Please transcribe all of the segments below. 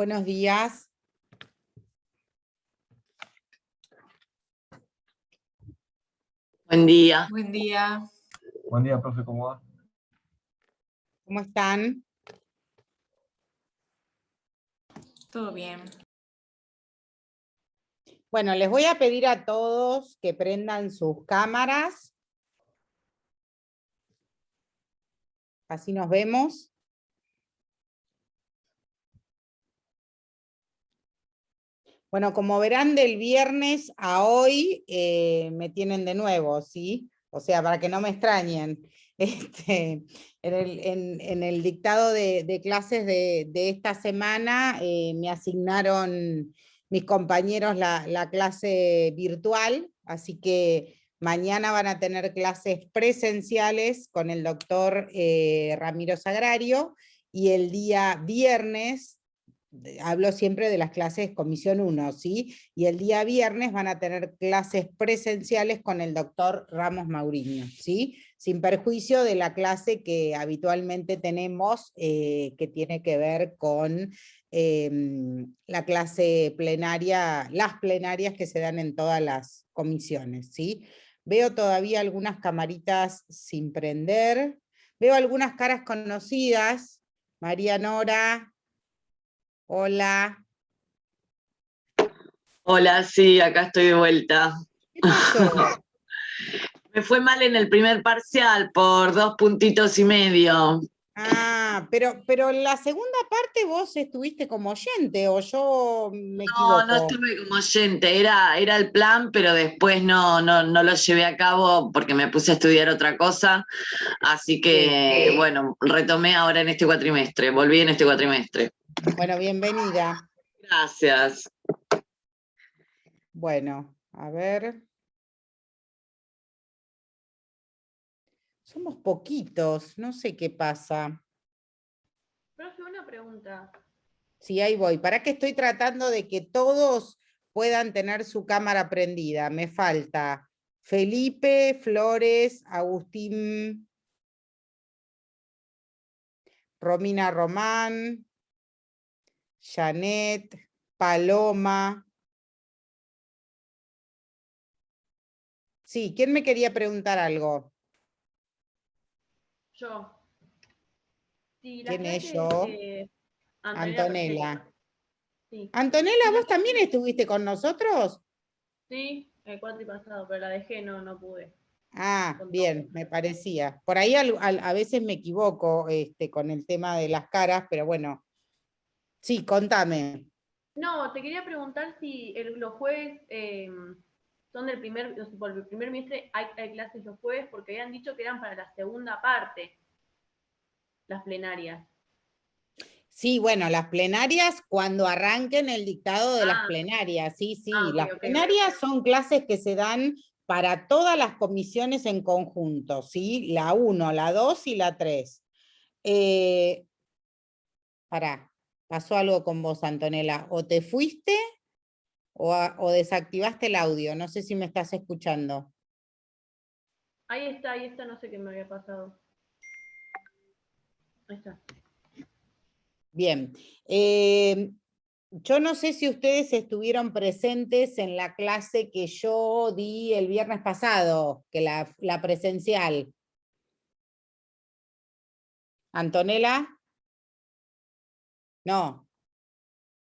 Buenos días. Buen día. Buen día. Buen día, profe, ¿cómo va? ¿Cómo están? Todo bien. Bueno, les voy a pedir a todos que prendan sus cámaras. Así nos vemos. Bueno, como verán, del viernes a hoy me tienen de nuevo, ¿sí? O sea, para que no me extrañen. En el dictado de clases de esta semana me asignaron mis compañeros la clase virtual, así que mañana van a tener clases presenciales con el doctor Ramiro Sagrario, y el día viernes, hablo siempre de las clases Comisión 1, ¿sí? Y el día viernes van a tener clases presenciales con el doctor Ramos Mauriño, ¿sí? Sin perjuicio de la clase que habitualmente tenemos, que tiene que ver con la clase plenaria, las plenarias que se dan en todas las comisiones, ¿sí? Veo todavía algunas camaritas sin prender, veo algunas caras conocidas. María Nora, hola. Hola, sí, acá estoy de vuelta. ¿Qué pasó? Me fue mal en el primer parcial por 2,5 puntos. Ah, pero la segunda parte vos estuviste como oyente, o yo me No, no equivoco. estuve como oyente, era el plan, pero después no lo llevé a cabo porque me puse a estudiar otra cosa, así que, bueno, retomé ahora en este cuatrimestre, volví en este cuatrimestre. Bueno, bienvenida. Gracias. Bueno, a ver. Somos poquitos, no sé qué pasa. Profe, una pregunta. Sí, ahí voy. ¿Para qué estoy tratando de que todos puedan tener su cámara prendida? Me falta Felipe, Flores, Agustín, Romina Román, Janet, Paloma. Sí, ¿quién me quería preguntar algo? Yo. Sí, las ¿Quién es clases, yo? Antonella. Antonella. Sí. Antonella, Y las ¿vos también clases- estuviste con nosotros? Sí, el cuatri pasado, pero la dejé, no pude. Ah, Con todo. bien, me parecía. Por ahí a veces me equivoco con el tema de las caras, pero bueno. Sí, contame. No, te quería preguntar si los jueves son del primer, o sea, por el primer semestre hay clases los jueves, porque habían dicho que eran para la segunda parte, las plenarias. Sí, bueno, las plenarias cuando arranquen el dictado de las Ah, plenarias, sí, sí. ok, Las ok. plenarias son clases que se dan para todas las comisiones en conjunto, ¿sí? La 1, la 2 y la 3. Pará, pasó algo con vos, Antonella. O te fuiste o desactivaste el audio. No sé si me estás escuchando. Ahí está, no sé qué me había pasado. Ahí está. Bien. Yo no sé si ustedes estuvieron presentes en la clase que yo di el viernes pasado, que la presencial. ¿Antonella? No.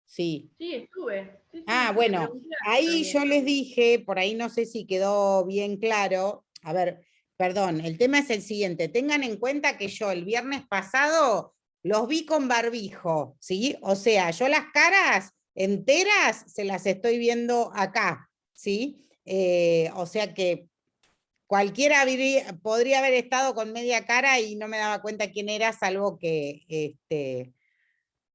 Sí. Sí, estuve. Sí, Ah, le bueno, pregunté ahí también. yo les dije, por ahí no sé si quedó bien claro. A ver, perdón, el tema es el siguiente. Tengan en cuenta que yo el viernes pasado los vi con barbijo, ¿sí? O sea, yo las caras enteras se las estoy viendo acá, ¿sí? O sea que cualquiera podría haber estado con media cara y no me daba cuenta quién era, salvo que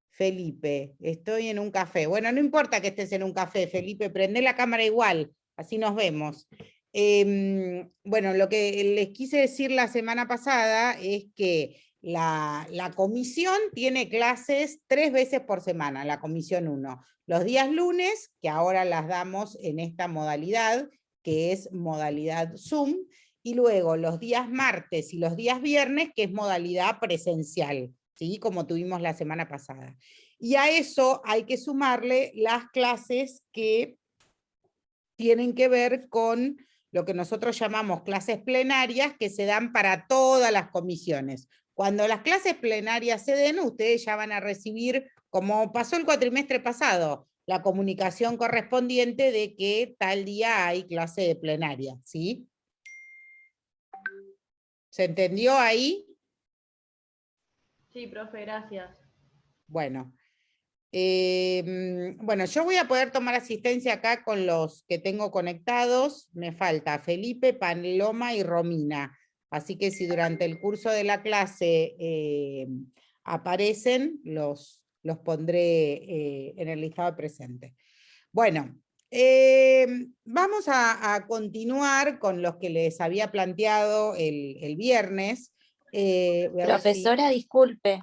Felipe, estoy en un café. Bueno, no importa que estés en un café, Felipe, prende la cámara igual, así nos vemos. Bueno, lo que les quise decir la semana pasada es que la comisión tiene clases 3 veces por semana, la comisión 1. Los días lunes, que ahora las damos en esta modalidad, que es modalidad Zoom, y luego los días martes y los días viernes, que es modalidad presencial. ¿sí? Como tuvimos la semana pasada. Y a eso hay que sumarle las clases que tienen que ver con lo que nosotros llamamos clases plenarias, que se dan para todas las comisiones. Cuando las clases plenarias se den, ustedes ya van a recibir, como pasó el cuatrimestre pasado, la comunicación correspondiente de que tal día hay clase de plenaria, ¿sí? ¿Se entendió ahí? Sí, profe, gracias. Bueno. Bueno, yo voy a poder tomar asistencia acá con los que tengo conectados. Me falta Felipe, Paloma y Romina. Así que si durante el curso de la clase aparecen, los pondré en el listado de presentes. Bueno, vamos a continuar con los que les había planteado el viernes. Voy a ver si- Profesora, disculpe,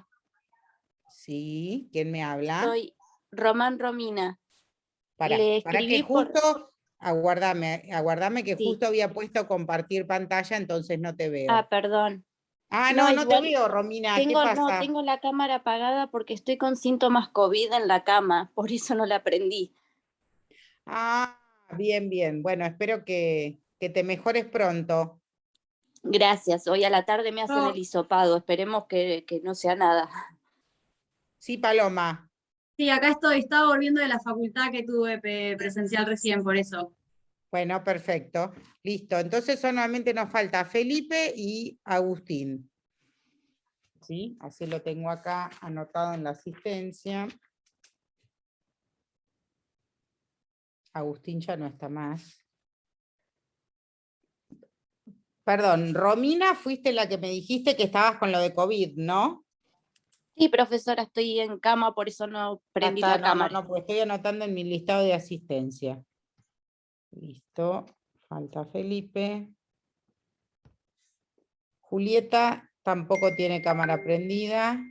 Sí, ¿quién me habla? soy Román Romina. Para Le que escribí por... justo, aguardame que Sí. justo había puesto compartir pantalla, entonces no te veo. Ah, perdón. No te igual veo, Romina, ¿qué tengo, pasa? tengo la cámara apagada porque estoy con síntomas COVID en la cama, por eso no la prendí. Ah, bien, bien. Bueno, espero que te mejores pronto. Gracias, hoy a la tarde me hacen el hisopado, esperemos que no sea nada. Sí, Paloma. Sí, acá estoy, estaba volviendo de la facultad que tuve presencial recién, por eso. Bueno, perfecto. Listo. Entonces solamente nos falta Felipe y Agustín. ¿Sí? Así lo tengo acá anotado en la asistencia. Agustín ya no está más. Perdón, Romina, fuiste la que me dijiste que estabas con lo de COVID, ¿no? Sí, profesora, estoy en cama, por eso no prendí la cámara. No, porque estoy anotando en mi listado de asistencia. Listo, falta Felipe. Julieta tampoco tiene cámara prendida.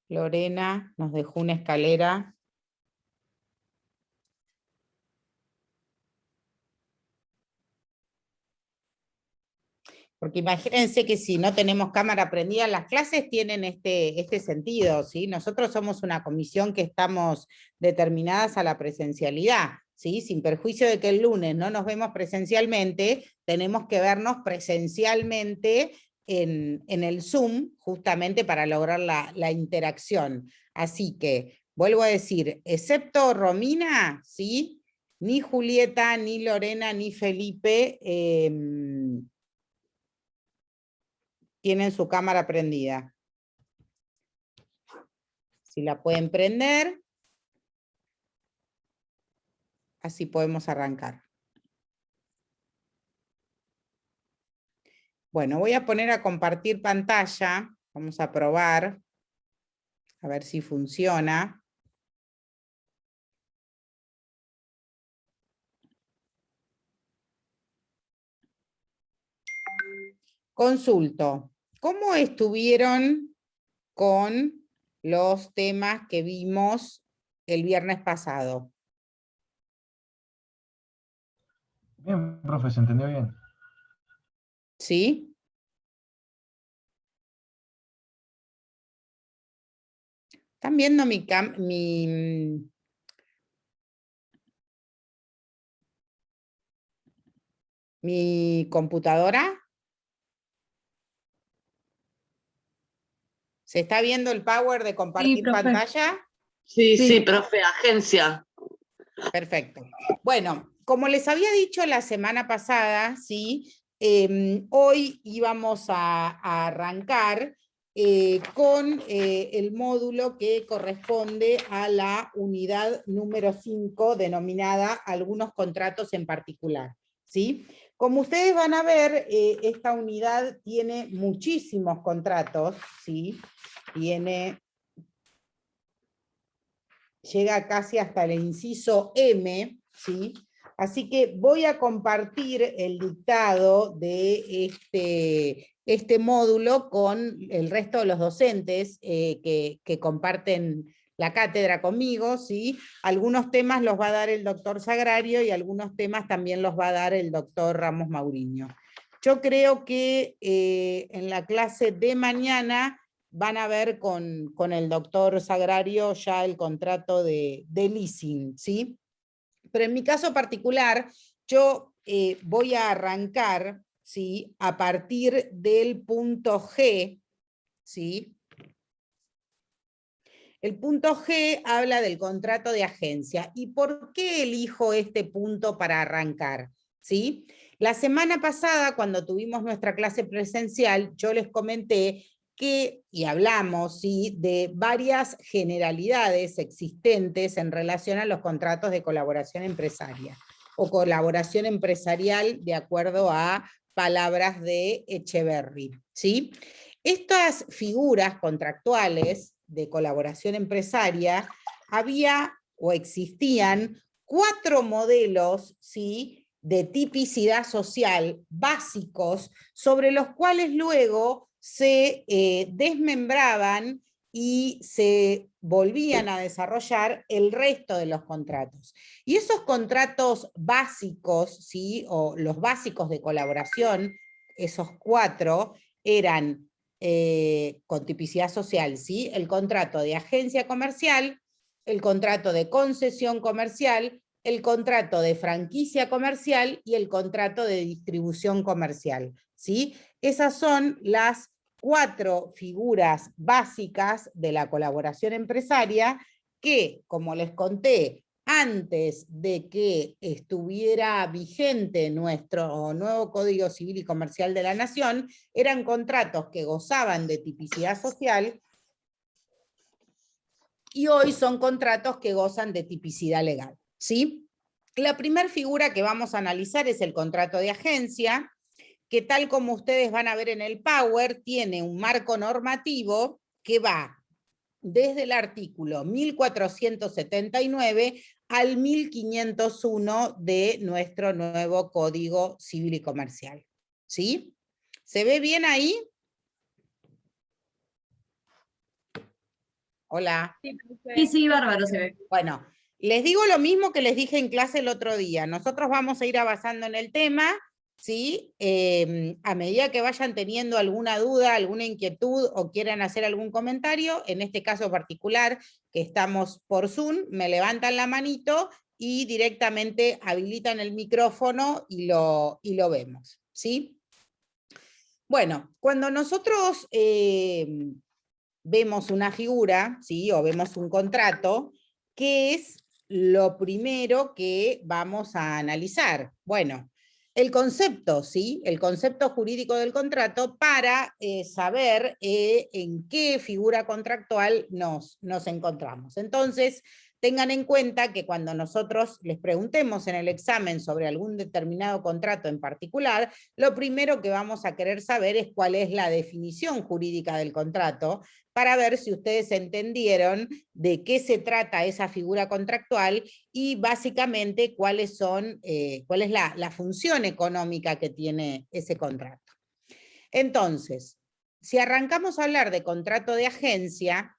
Lorena nos dejó una escalera. Porque imagínense que si no tenemos cámara prendida, las clases tienen este sentido, ¿sí? Nosotros somos una comisión que estamos determinadas a la presencialidad, ¿sí? Sin perjuicio de que el lunes no nos vemos presencialmente, tenemos que vernos presencialmente en el Zoom, justamente para lograr la interacción. Así que, vuelvo a decir, excepto Romina, ¿sí? Ni Julieta, ni Lorena, ni Felipe tienen su cámara prendida. Si la pueden prender, así podemos arrancar. Bueno, voy a poner a compartir pantalla. Vamos a probar, a ver si funciona. Consulto. ¿Cómo estuvieron con los temas que vimos el viernes pasado? Bien, profe, se entendió bien. ¿Sí? ¿Están viendo mi computadora? ¿Se está viendo el power de compartir profe. pantalla? Sí, profe, agencia. Perfecto. Bueno, como les había dicho la semana pasada, ¿sí? Hoy íbamos a arrancar con el módulo que corresponde a la unidad número 5, denominada Algunos contratos en particular, ¿sí? Como ustedes van a ver, esta unidad tiene muchísimos contratos, ¿sí? Llega casi hasta el inciso M, ¿sí? Así que voy a compartir el dictado de este módulo con el resto de los docentes que comparten la cátedra conmigo, ¿sí? Algunos temas los va a dar el doctor Sagrario y algunos temas también los va a dar el doctor Ramos Mauriño. Yo creo que en la clase de mañana van a ver con el doctor Sagrario ya el contrato de leasing, ¿sí? Pero en mi caso particular, yo voy a arrancar, ¿sí? A partir del punto G, ¿sí? El punto G habla del contrato de agencia. ¿Y por qué elijo este punto para arrancar? ¿Sí? La semana pasada, cuando tuvimos nuestra clase presencial, yo les comenté que, y hablamos, ¿sí?, de varias generalidades existentes en relación a los contratos de colaboración empresaria, o colaboración empresarial de acuerdo a palabras de Echeverry, ¿sí? Estas figuras contractuales de colaboración empresaria, había o existían 4 modelos, ¿sí?, de tipicidad social básicos, sobre los cuales luego se desmembraban y se volvían a desarrollar el resto de los contratos. Y esos contratos básicos, ¿sí?, o los básicos de colaboración, esos 4, eran con tipicidad social, ¿sí?, el contrato de agencia comercial, el contrato de concesión comercial, el contrato de franquicia comercial y el contrato de distribución comercial, ¿sí? Esas son las 4 figuras básicas de la colaboración empresaria que, como les conté, antes de que estuviera vigente nuestro nuevo Código Civil y Comercial de la Nación, eran contratos que gozaban de tipicidad social y hoy son contratos que gozan de tipicidad legal, ¿sí? La primera figura que vamos a analizar es el contrato de agencia, que tal como ustedes van a ver en el Power, tiene un marco normativo que va desde el artículo 1479 al 1501 de nuestro nuevo Código Civil y Comercial. ¿Sí? ¿Se ve bien ahí? Hola. Sí, bárbaro se ve. Bueno, les digo lo mismo que les dije en clase el otro día. Nosotros vamos a ir avanzando en el tema, ¿sí? A medida que vayan teniendo alguna duda, alguna inquietud o quieran hacer algún comentario, en este caso particular, que estamos por Zoom, me levantan la manito y directamente habilitan el micrófono y lo vemos, ¿sí? Bueno, cuando nosotros vemos una figura, ¿sí?, o vemos un contrato, ¿qué es lo primero que vamos a analizar? Bueno, el concepto, ¿sí?, el concepto jurídico del contrato para saber en qué figura contractual nos encontramos. Entonces, tengan en cuenta que cuando nosotros les preguntemos en el examen sobre algún determinado contrato en particular, lo primero que vamos a querer saber es cuál es la definición jurídica del contrato, para ver si ustedes entendieron de qué se trata esa figura contractual y básicamente cuál es la función económica que tiene ese contrato. Entonces, si arrancamos a hablar de contrato de agencia,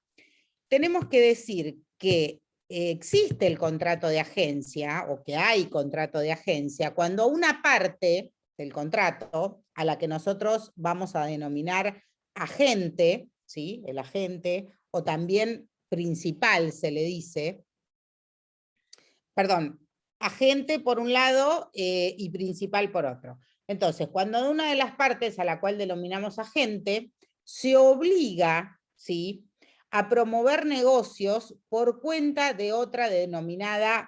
tenemos que decir que existe el contrato de agencia, o que hay contrato de agencia, cuando una parte del contrato, a la que nosotros vamos a denominar agente, ¿sí?, el agente, o también principal se le dice, perdón, agente por un lado y principal por otro. Entonces, cuando una de las partes a la cual denominamos agente se obliga, ¿sí?, a promover negocios por cuenta de otra denominada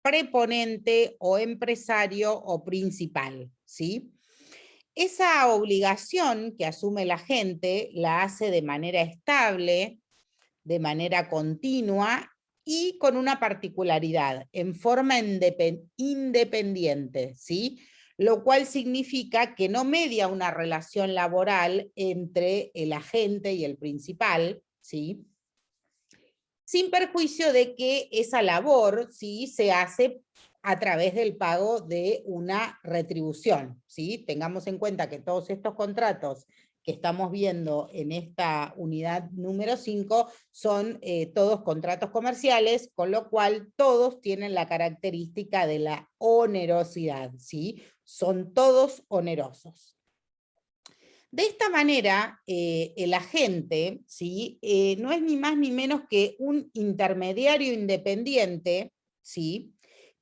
preponente o empresario o principal, ¿sí? Esa obligación que asume la agente la hace de manera estable, de manera continua y con una particularidad, en forma independiente, ¿sí? Lo cual significa que no media una relación laboral entre el agente y el principal, ¿sí?, sin perjuicio de que esa labor, ¿sí?, se hace a través del pago de una retribución, ¿sí? Tengamos en cuenta que todos estos contratos que estamos viendo en esta unidad número 5 son todos contratos comerciales, con lo cual todos tienen la característica de la onerosidad, ¿sí? Son todos onerosos. De esta manera, el agente, ¿sí? No es ni más ni menos que un intermediario independiente, ¿sí?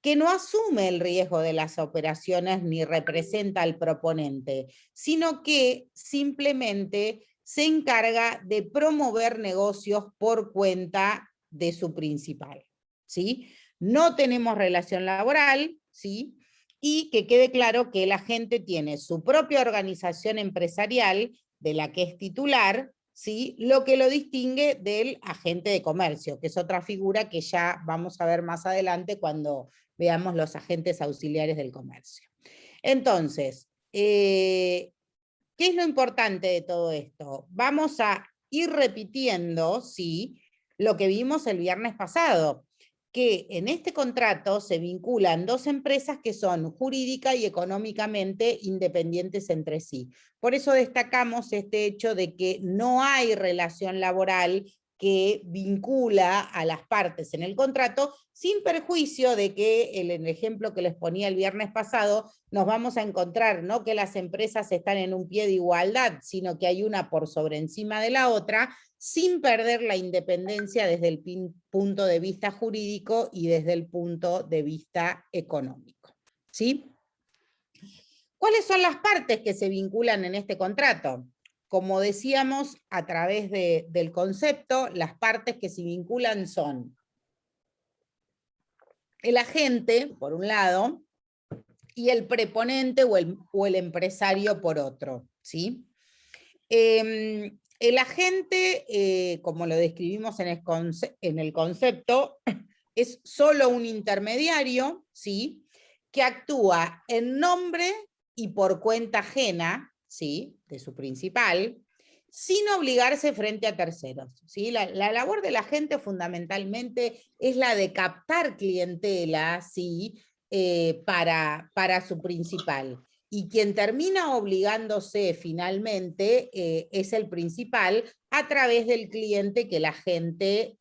Que no asume el riesgo de las operaciones ni representa al proponente, sino que simplemente se encarga de promover negocios por cuenta de su principal, ¿sí? No tenemos relación laboral, ¿sí? Y que quede claro que el agente tiene su propia organización empresarial, de la que es titular, ¿sí? Lo que lo distingue del agente de comercio, que es otra figura que ya vamos a ver más adelante cuando veamos los agentes auxiliares del comercio. Entonces, ¿qué es lo importante de todo esto? Vamos a ir repitiendo, ¿sí?, lo que vimos el viernes pasado, que en este contrato se vinculan dos empresas que son jurídica y económicamente independientes entre sí. Por eso destacamos este hecho de que no hay relación laboral que vincula a las partes en el contrato, sin perjuicio de que, en el ejemplo que les ponía el viernes pasado, nos vamos a encontrar, no que las empresas están en un pie de igualdad, sino que hay una por sobre encima de la otra, sin perder la independencia desde el punto de vista jurídico y desde el punto de vista económico, ¿sí? ¿Cuáles son las partes que se vinculan en este contrato? Como decíamos, a través del concepto, las partes que se vinculan son el agente, por un lado, y el preponente o el empresario por otro, ¿sí? El agente, como lo describimos en el concepto, es solo un intermediario, ¿sí?, que actúa en nombre y por cuenta ajena, ¿sí?, de su principal, sin obligarse frente a terceros, ¿sí? La labor del agente fundamentalmente es la de captar clientela, ¿sí?, para su principal. Y quien termina obligándose finalmente es el principal a través del cliente que la gente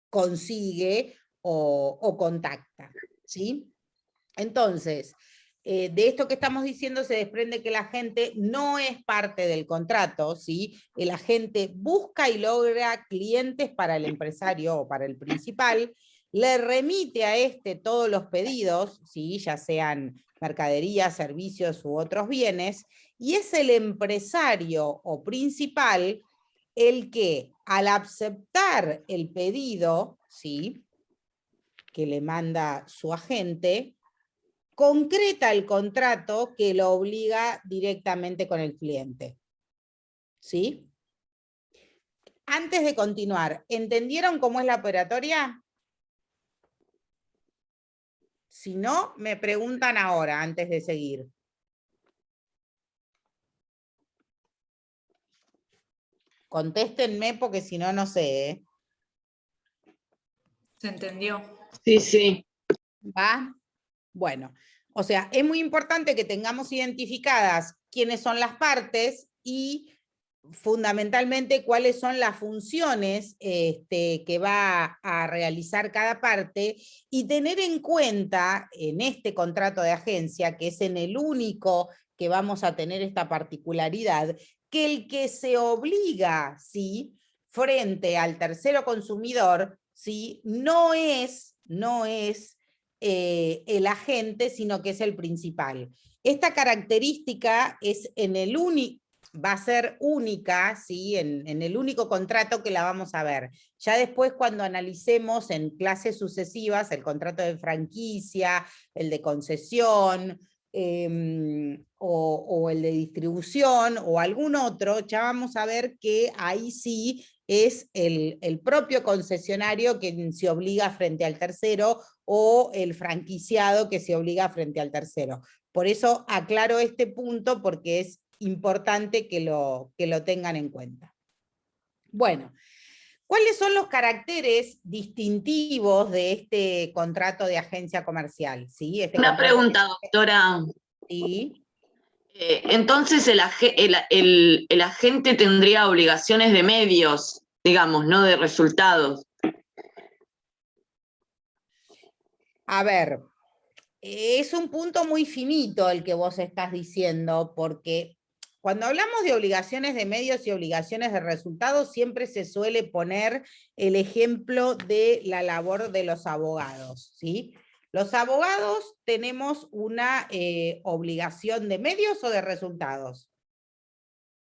consigue o contacta, ¿sí? Entonces, de esto que estamos diciendo se desprende que el agente no es parte del contrato, ¿sí? El agente busca y logra clientes para el empresario o para el principal, le remite a este todos los pedidos, ¿sí?, ya sean mercaderías, servicios u otros bienes, y es el empresario o principal el que, al aceptar el pedido, ¿sí?, que le manda su agente, concreta el contrato que lo obliga directamente con el cliente, ¿sí? Antes de continuar, ¿entendieron cómo es la operatoria? Si no, me preguntan ahora, antes de seguir. Contéstenme porque si no, no sé, ¿eh? Se entendió. Sí, sí. ¿Va? Bueno, o sea, es muy importante que tengamos identificadas quiénes son las partes y fundamentalmente cuáles son las funciones que va a realizar cada parte, y tener en cuenta en este contrato de agencia, que es en el único que vamos a tener esta particularidad, que el que se obliga, ¿sí?, frente al tercero consumidor, ¿sí?, no es el agente, sino que es el principal. Esta característica es va a ser única, ¿sí?, en el único contrato que la vamos a ver. Ya después, cuando analicemos en clases sucesivas el contrato de franquicia, el de concesión, o el de distribución, o algún otro, ya vamos a ver que ahí sí es el propio concesionario quien se obliga frente al tercero, o el franquiciado que se obliga frente al tercero. Por eso aclaro este punto, porque es importante que lo tengan en cuenta. Bueno, ¿cuáles son los caracteres distintivos de este contrato de agencia comercial? ¿Sí? Una pregunta, doctora. Sí. Entonces el agente tendría obligaciones de medios, digamos, no de resultados. A ver, es un punto muy finito el que vos estás diciendo, porque cuando hablamos de obligaciones de medios y obligaciones de resultados, siempre se suele poner el ejemplo de la labor de los abogados, ¿sí? Los abogados tenemos una obligación de medios o de resultados.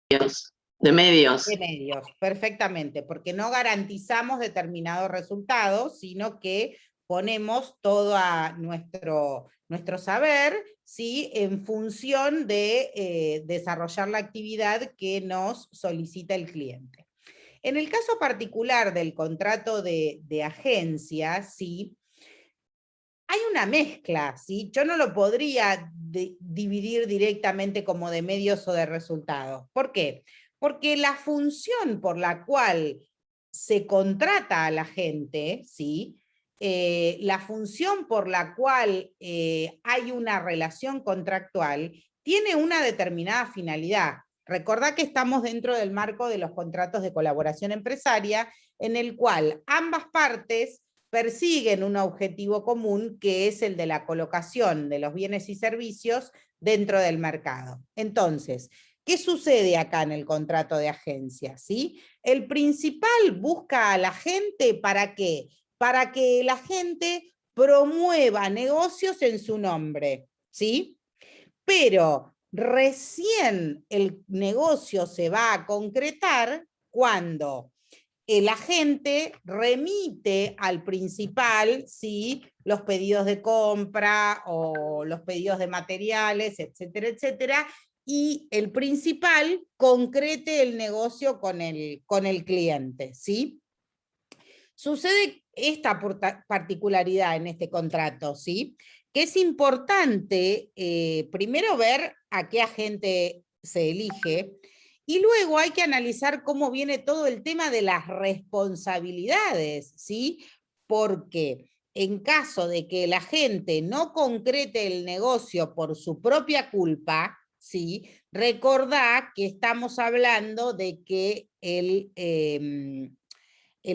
De medios. De medios, perfectamente, porque no garantizamos determinados resultados, sino que ponemos todo a nuestro saber, ¿sí? En función de desarrollar la actividad que nos solicita el cliente. En el caso particular del contrato de agencia, ¿sí? Hay una mezcla, ¿sí? Yo no lo podría dividir directamente como de medios o de resultados. ¿Por qué? Porque la función por la cual se contrata a la gente, ¿sí? La función por la cual hay una relación contractual tiene una determinada finalidad. Recordá que estamos dentro del marco de los contratos de colaboración empresaria, en el cual ambas partes persiguen un objetivo común, que es el de la colocación de los bienes y servicios dentro del mercado. Entonces, ¿qué sucede acá en el contrato de agencia? ¿Sí? El principal busca a la gente, ¿para qué? Para que la gente promueva negocios en su nombre, ¿sí? Pero recién el negocio se va a concretar cuando el agente remite al principal, ¿sí? Los pedidos de compra o los pedidos de materiales, etcétera, etcétera, y el principal concrete el negocio con el cliente, ¿sí? Sucede esta particularidad en este contrato, ¿sí? Que es importante primero ver a qué agente se elige, y luego hay que analizar cómo viene todo el tema de las responsabilidades, ¿sí? Porque en caso de que el agente no concrete el negocio por su propia culpa, ¿sí? Recordá que estamos hablando de que el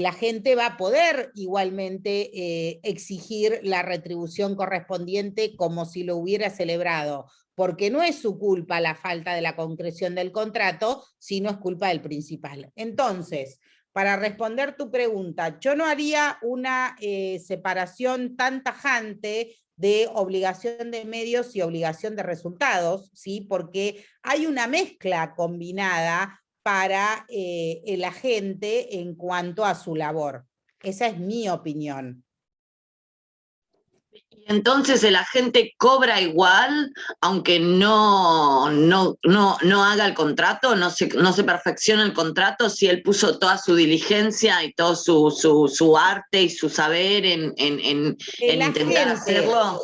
agente va a poder igualmente exigir la retribución correspondiente como si lo hubiera celebrado, porque no es su culpa la falta de la concreción del contrato, sino es culpa del principal. Entonces, para responder tu pregunta, yo no haría una separación tan tajante de obligación de medios y obligación de resultados, ¿sí? Porque hay una mezcla combinada para el agente en cuanto a su labor. Esa es mi opinión. Entonces el agente cobra igual, aunque no haga el contrato, no se perfecciona el contrato, si él puso toda su diligencia y todo su arte y su saber en intentar hacerlo.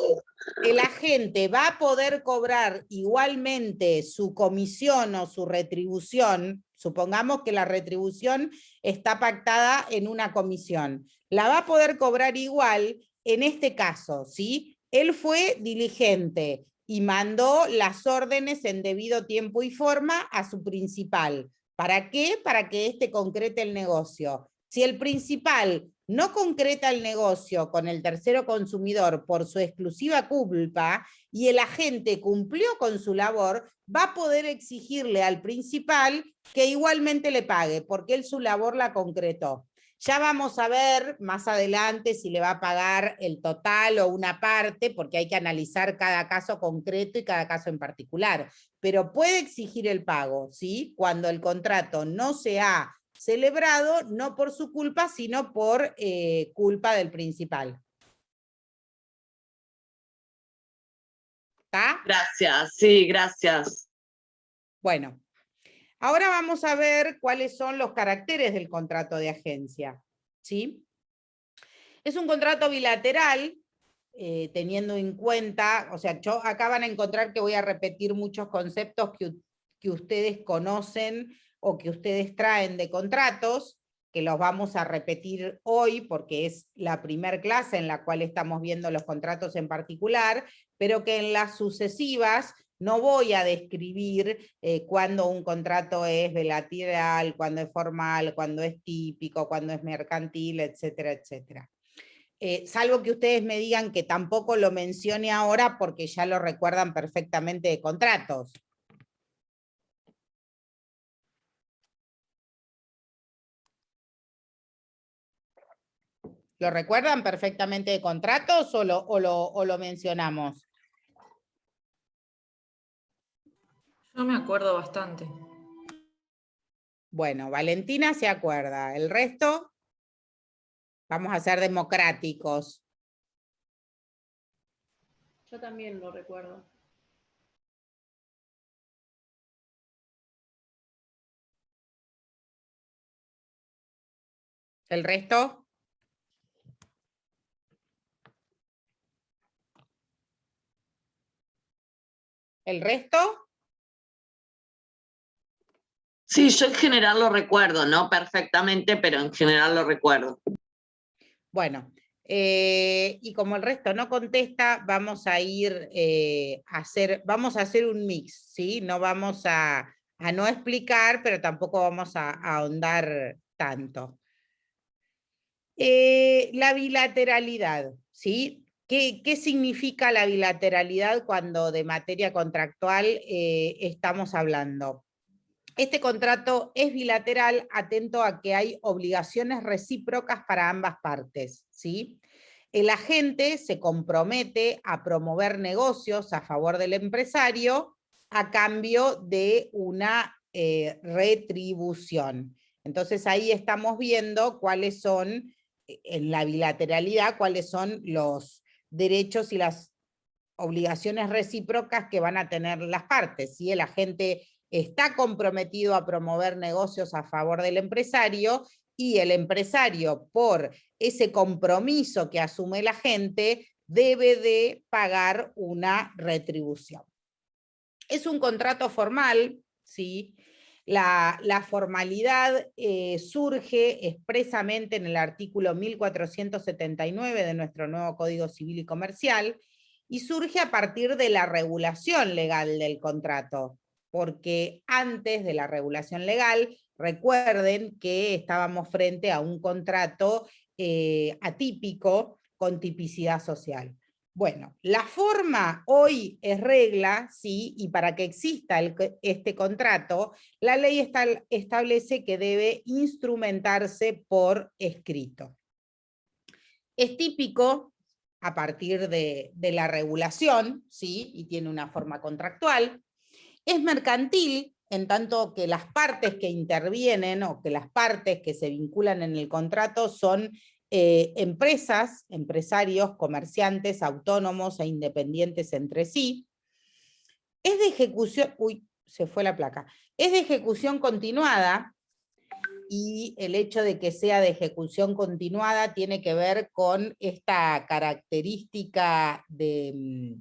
El agente va a poder cobrar igualmente su comisión o su retribución. Supongamos que la retribución está pactada en una comisión. La va a poder cobrar igual en este caso, ¿sí? Él fue diligente y mandó las órdenes en debido tiempo y forma a su principal. ¿Para qué? Para que éste concrete el negocio. Si el principal no concreta el negocio con el tercero consumidor por su exclusiva culpa y el agente cumplió con su labor, va a poder exigirle al principal que igualmente le pague, porque él su labor la concretó. Ya vamos a ver más adelante si le va a pagar el total o una parte, porque hay que analizar cada caso concreto y cada caso en particular. Pero puede exigir el pago, ¿sí? Cuando el contrato no se ha celebrado, no por su culpa, sino por culpa del principal. ¿Está? Gracias, sí, gracias. Bueno, ahora vamos a ver cuáles son los caracteres del contrato de agencia, ¿sí? Es un contrato bilateral, teniendo en cuenta, o sea, acá van a encontrar que voy a repetir muchos conceptos que ustedes conocen o que ustedes traen de contratos, que los vamos a repetir hoy porque es la primer clase en la cual estamos viendo los contratos en particular, pero que en las sucesivas No voy a describir cuándo un contrato es bilateral, cuándo es formal, cuándo es típico, cuándo es mercantil, etcétera, etcétera. Salvo que ustedes me digan que tampoco lo mencione ahora porque ya lo recuerdan perfectamente de contratos. ¿Lo recuerdan perfectamente de contratos o lo mencionamos? Yo me acuerdo bastante. Bueno, Valentina se acuerda. ¿El resto? Vamos a ser democráticos. Yo también lo recuerdo. ¿El resto? ¿El resto? Sí, yo en general lo recuerdo, no perfectamente, pero en general lo recuerdo. Bueno, y como el resto no contesta, vamos a ir vamos a hacer un mix, ¿sí? No vamos a no explicar, pero tampoco vamos a ahondar tanto. La bilateralidad, ¿sí? ¿Qué significa la bilateralidad cuando de materia contractual estamos hablando? Este contrato es bilateral, atento a que hay obligaciones recíprocas para ambas partes, ¿sí? El agente se compromete a promover negocios a favor del empresario a cambio de una retribución. Entonces ahí estamos viendo cuáles son, en la bilateralidad, cuáles son los derechos y las obligaciones recíprocas que van a tener las partes. ¿Sí? El agente está comprometido a promover negocios a favor del empresario y el empresario, por ese compromiso que asume el agente, debe de pagar una retribución. Es un contrato formal, ¿sí? La formalidad surge expresamente en el artículo 1479 de nuestro nuevo Código Civil y Comercial y surge a partir de la regulación legal del contrato, porque antes de la regulación legal, recuerden que estábamos frente a un contrato atípico con tipicidad social. Bueno, la forma hoy es regla, ¿sí? Y para que exista este contrato, la ley establece que debe instrumentarse por escrito. Es típico a partir de la regulación, ¿sí? Y tiene una forma contractual. Es mercantil, en tanto que las partes que intervienen o que las partes que se vinculan en el contrato son empresas, empresarios, comerciantes, autónomos e independientes entre sí. Es de ejecución, uy, se fue la placa, es de ejecución continuada, y el hecho de que sea de ejecución continuada tiene que ver con esta característica de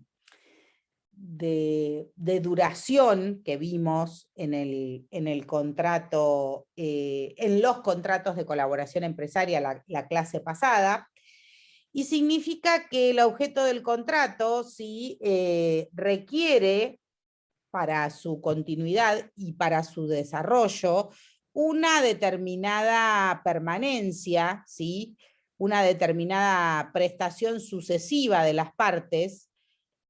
duración que vimos en el contrato, en los contratos de colaboración empresaria la clase pasada, y significa que el objeto del contrato sí requiere para su continuidad y para su desarrollo una determinada permanencia, ¿sí? Una determinada prestación sucesiva de las partes,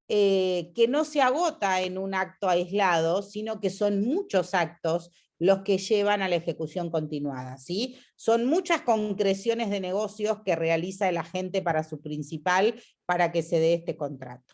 que no se agota en un acto aislado, sino que son muchos actos los que llevan a la ejecución continuada, ¿sí? Son muchas concreciones de negocios que realiza el agente para su principal para que se dé este contrato.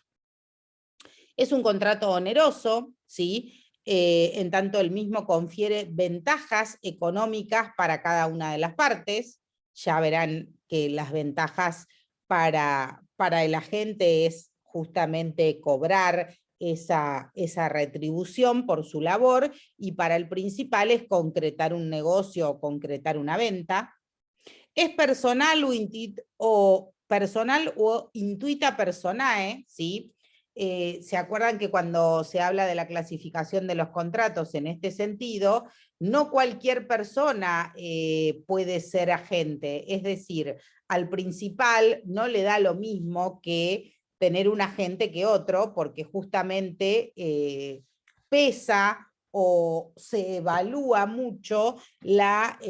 Es un contrato oneroso, ¿sí? En tanto el mismo confiere ventajas económicas para cada una de las partes. Ya verán que las ventajas para el agente es justamente cobrar esa retribución por su labor, y para el principal es concretar un negocio o concretar una venta. Es personal o intuita personae, ¿sí? ¿Se acuerdan que cuando se habla de la clasificación de los contratos en este sentido, no cualquier persona puede ser agente? Es decir, al principal no le da lo mismo que tener un agente que otro, porque justamente pesa o se evalúa mucho la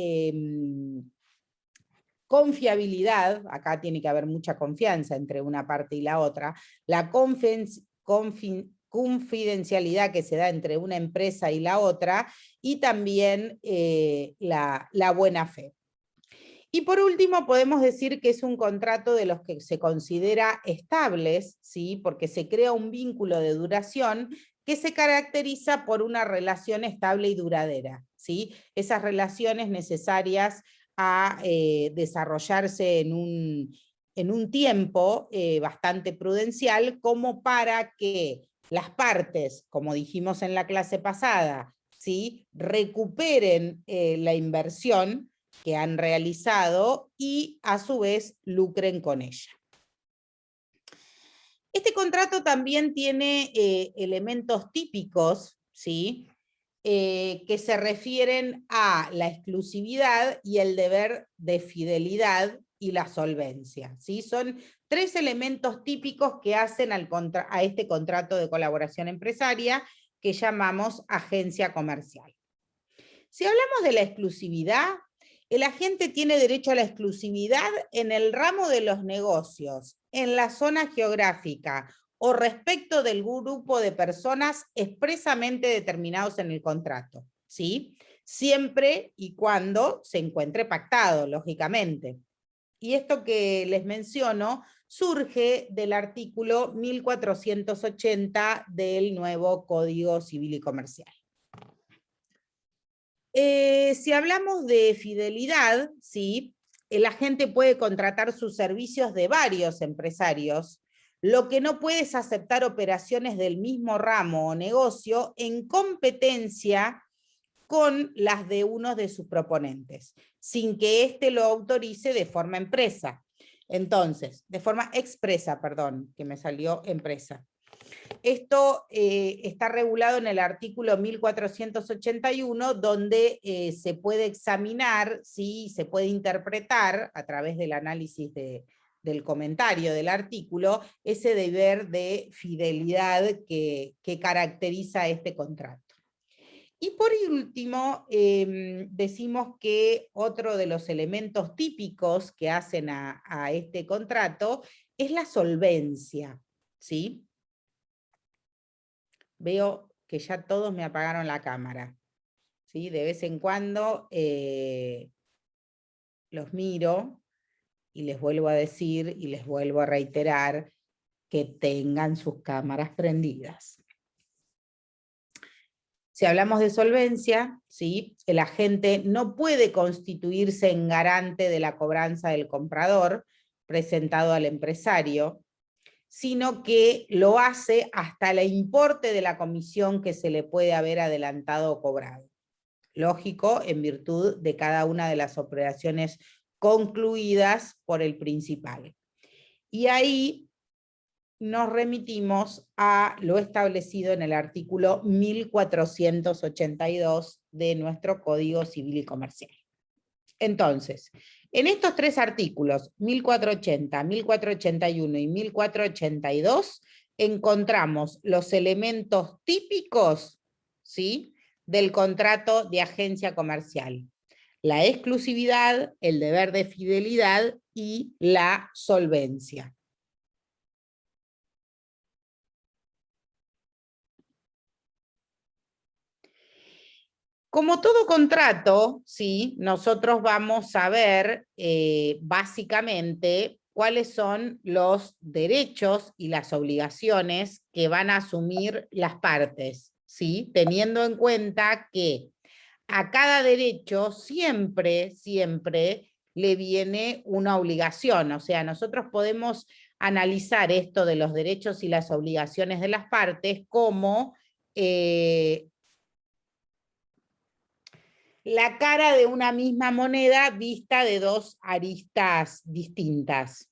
confiabilidad, acá tiene que haber mucha confianza entre una parte y la otra, la confidencialidad que se da entre una empresa y la otra, y también la buena fe. Y por último, podemos decir que es un contrato de los que se considera estables, ¿sí? Porque se crea un vínculo de duración que se caracteriza por una relación estable y duradera, ¿sí? Esas relaciones necesarias a desarrollarse en un tiempo bastante prudencial, como para que las partes, como dijimos en la clase pasada, ¿sí? Recuperen la inversión que han realizado y a su vez lucren con ella. Este contrato también tiene elementos típicos, ¿sí? Que se refieren a la exclusividad y el deber de fidelidad y la solvencia, ¿sí? Son 3 elementos típicos que hacen a este contrato de colaboración empresaria que llamamos agencia comercial. Si hablamos de la exclusividad, el agente tiene derecho a la exclusividad en el ramo de los negocios, en la zona geográfica o respecto del grupo de personas expresamente determinados en el contrato, ¿sí? Siempre y cuando se encuentre pactado, lógicamente. Y esto que les menciono surge del artículo 1480 del nuevo Código Civil y Comercial. Si hablamos de fidelidad, ¿sí? El agente puede contratar sus servicios de varios empresarios. Lo que no puede es aceptar operaciones del mismo ramo o negocio en competencia con las de uno de sus proponentes, sin que éste lo autorice de forma expresa. Entonces, de forma expresa, perdón, que me salió empresa. Esto está regulado en el artículo 1481, donde se puede examinar, ¿sí? Se puede interpretar a través del análisis del comentario del artículo, ese deber de fidelidad que caracteriza este contrato. Y por último, decimos que otro de los elementos típicos que hacen a este contrato es la solvencia, ¿sí? Veo que ya todos me apagaron la cámara, ¿sí? De vez en cuando los miro y les vuelvo a decir y les vuelvo a reiterar que tengan sus cámaras prendidas. Si hablamos de solvencia, ¿sí? El agente no puede constituirse en garante de la cobranza del comprador presentado al empresario, sino que lo hace hasta el importe de la comisión que se le puede haber adelantado o cobrado. Lógico, en virtud de cada una de las operaciones concluidas por el principal. Y ahí nos remitimos a lo establecido en el artículo 1482 de nuestro Código Civil y Comercial. Entonces, en estos 3 artículos, 1480, 1481 y 1482, encontramos los elementos típicos, ¿sí?, del contrato de agencia comercial. La exclusividad, el deber de fidelidad y la solvencia. Como todo contrato, ¿sí?, nosotros vamos a ver básicamente cuáles son los derechos y las obligaciones que van a asumir las partes, ¿sí?, teniendo en cuenta que a cada derecho siempre le viene una obligación. O sea, nosotros podemos analizar esto de los derechos y las obligaciones de las partes como la cara de una misma moneda vista de 2 aristas distintas,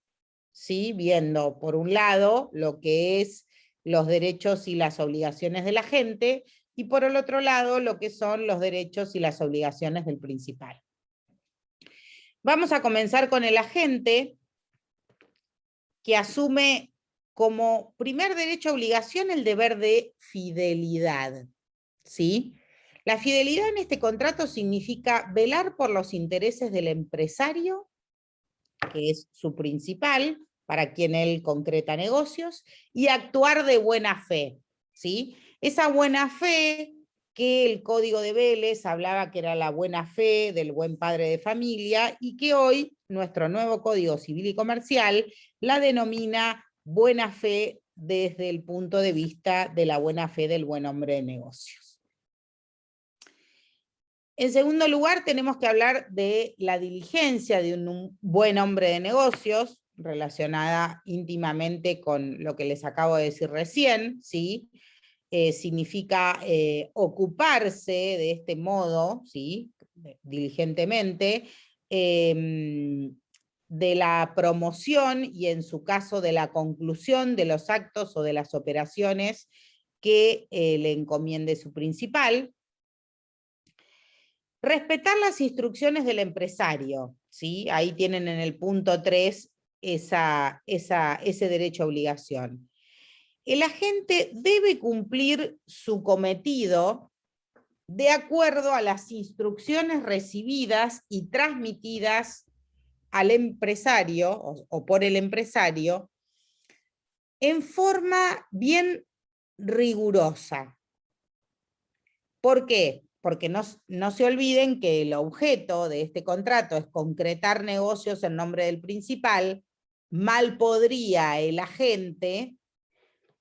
¿sí? Viendo por un lado lo que es los derechos y las obligaciones de la gente, y por el otro lado lo que son los derechos y las obligaciones del principal. Vamos a comenzar con el agente, que asume como primer derecho obligación el deber de fidelidad, ¿sí? La fidelidad en este contrato significa velar por los intereses del empresario, que es su principal, para quien él concreta negocios, y actuar de buena fe, ¿sí? Esa buena fe que el Código de Vélez hablaba que era la buena fe del buen padre de familia, y que hoy nuestro nuevo Código Civil y Comercial la denomina buena fe desde el punto de vista de la buena fe del buen hombre de negocios. En segundo lugar, tenemos que hablar de la diligencia de un buen hombre de negocios, relacionada íntimamente con lo que les acabo de decir recién, ¿sí? Significa ocuparse de este modo, ¿sí? Diligentemente, de la promoción y en su caso de la conclusión de los actos o de las operaciones que le encomiende su principal. Respetar las instrucciones del empresario, ¿sí? Ahí tienen en el punto 3 ese derecho a obligación. El agente debe cumplir su cometido de acuerdo a las instrucciones recibidas y transmitidas al empresario o por el empresario en forma bien rigurosa. ¿Por qué? Porque no se olviden que el objeto de este contrato es concretar negocios en nombre del principal. Mal podría el agente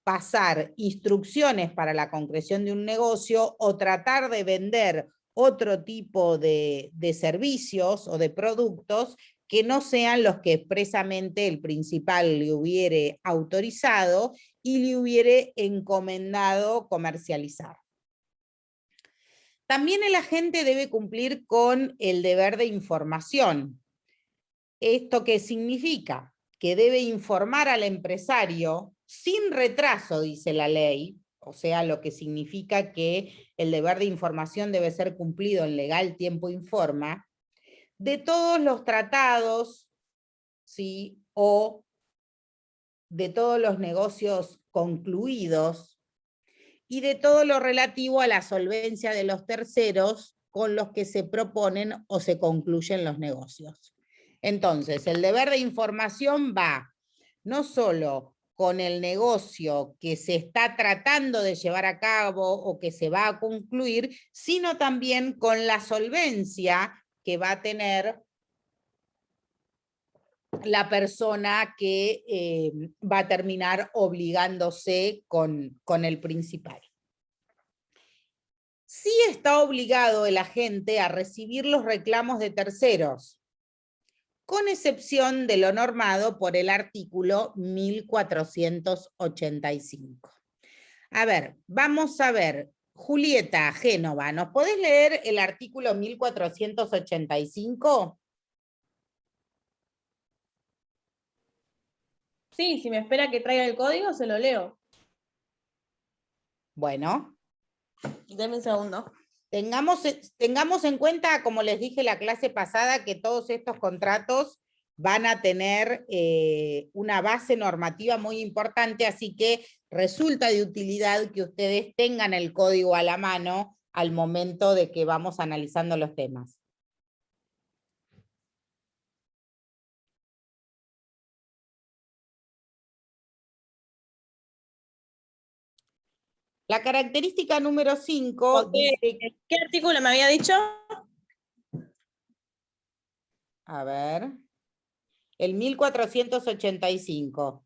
pasar instrucciones para la concreción de un negocio o tratar de vender otro tipo de servicios o de productos que no sean los que expresamente el principal le hubiere autorizado y le hubiere encomendado comercializar. También el agente debe cumplir con el deber de información. ¿Esto qué significa? Que debe informar al empresario sin retraso, dice la ley, o sea, lo que significa que el deber de información debe ser cumplido en legal tiempo informa, de todos los tratados, ¿sí? O de todos los negocios concluidos, y de todo lo relativo a la solvencia de los terceros con los que se proponen o se concluyen los negocios. Entonces, el deber de información va no solo con el negocio que se está tratando de llevar a cabo o que se va a concluir, sino también con la solvencia que va a tener la persona que va a terminar obligándose con el principal. Sí está obligado el agente a recibir los reclamos de terceros, con excepción de lo normado por el artículo 1485. A ver, vamos a ver. Julieta, Génova, ¿nos podés leer el artículo 1485? Sí, si me espera que traiga el código, se lo leo. Bueno. Deme un segundo. Tengamos en cuenta, como les dije la clase pasada, que todos estos contratos van a tener una base normativa muy importante, así que resulta de utilidad que ustedes tengan el código a la mano al momento de que vamos analizando los temas. La característica número 5 dice... ¿Qué artículo me había dicho? A ver... El 1485.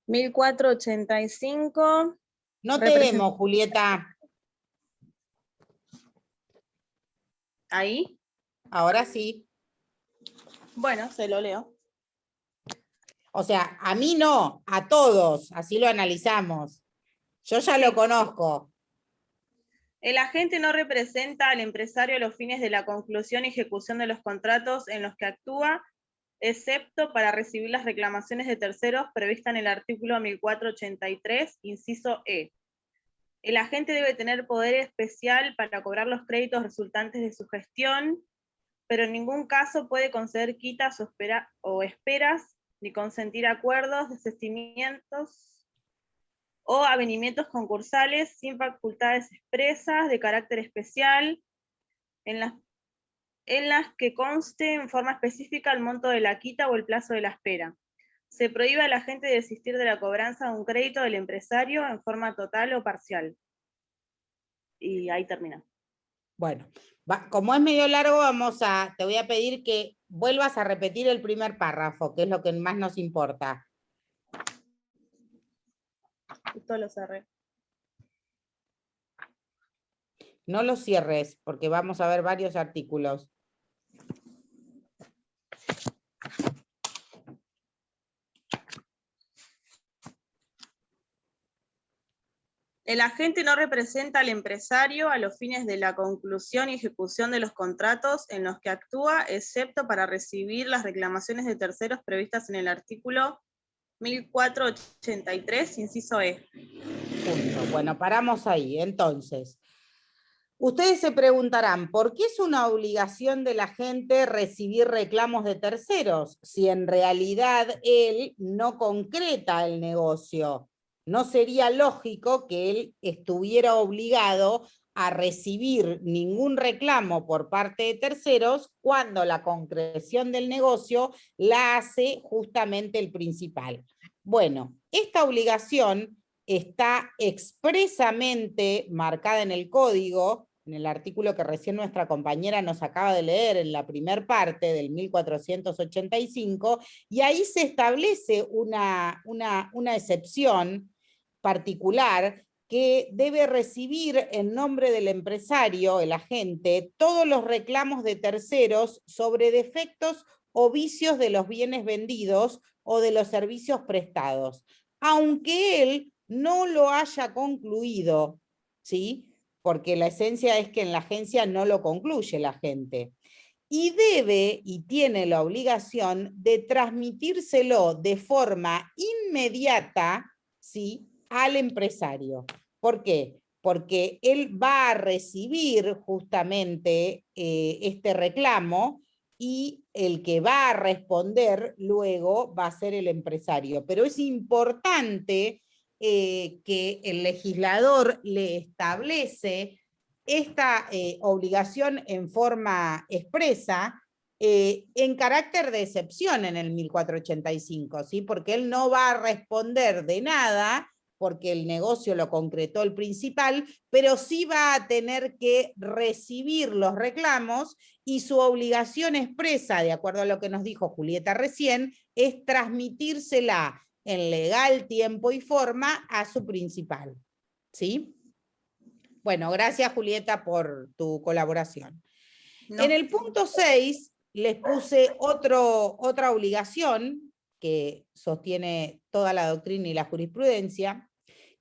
$1485. No te vemos, Julieta. ¿Ahí? Ahora sí. Bueno, se lo leo. O sea, a mí no, a todos, así lo analizamos. Yo ya lo conozco. El agente no representa al empresario a los fines de la conclusión y ejecución de los contratos en los que actúa, excepto para recibir las reclamaciones de terceros previstas en el artículo 1483, inciso E. El agente debe tener poder especial para cobrar los créditos resultantes de su gestión, pero en ningún caso puede conceder quitas o esperas, ni consentir acuerdos, desistimientos o avenimientos concursales sin facultades expresas de carácter especial, en las que conste en forma específica el monto de la quita o el plazo de la espera. Se prohíbe al agente desistir de la cobranza de un crédito del empresario en forma total o parcial. Y ahí termina. Bueno, como es medio largo, te voy a pedir que vuelvas a repetir el primer párrafo, que es lo que más nos importa. Esto lo cerré. No lo cierres, porque vamos a ver varios artículos. El agente no representa al empresario a los fines de la conclusión y ejecución de los contratos en los que actúa, excepto para recibir las reclamaciones de terceros previstas en el artículo 1483, inciso E. Punto. Bueno, paramos ahí. Entonces, ustedes se preguntarán, ¿por qué es una obligación del agente recibir reclamos de terceros si en realidad él no concreta el negocio? No sería lógico que él estuviera obligado a recibir ningún reclamo por parte de terceros cuando la concreción del negocio la hace justamente el principal. Bueno, esta obligación está expresamente marcada en el código, en el artículo que recién nuestra compañera nos acaba de leer en la primer parte del 1485, y ahí se establece una excepción particular que debe recibir en nombre del empresario, el agente, todos los reclamos de terceros sobre defectos o vicios de los bienes vendidos o de los servicios prestados, aunque él no lo haya concluido, ¿sí? Porque la esencia es que en la agencia no lo concluye el agente. Y debe y tiene la obligación de transmitírselo de forma inmediata, ¿sí?, al empresario. ¿Por qué? Porque él va a recibir justamente este reclamo y el que va a responder luego va a ser el empresario. Pero es importante que el legislador le establece esta obligación en forma expresa en carácter de excepción en el 1485, ¿sí? Porque él no va a responder de nada porque el negocio lo concretó el principal, pero sí va a tener que recibir los reclamos y su obligación expresa, de acuerdo a lo que nos dijo Julieta recién, es transmitírsela en legal tiempo y forma a su principal. ¿Sí? Bueno, gracias Julieta por tu colaboración. No. En el punto 6 les puse otra obligación que sostiene toda la doctrina y la jurisprudencia,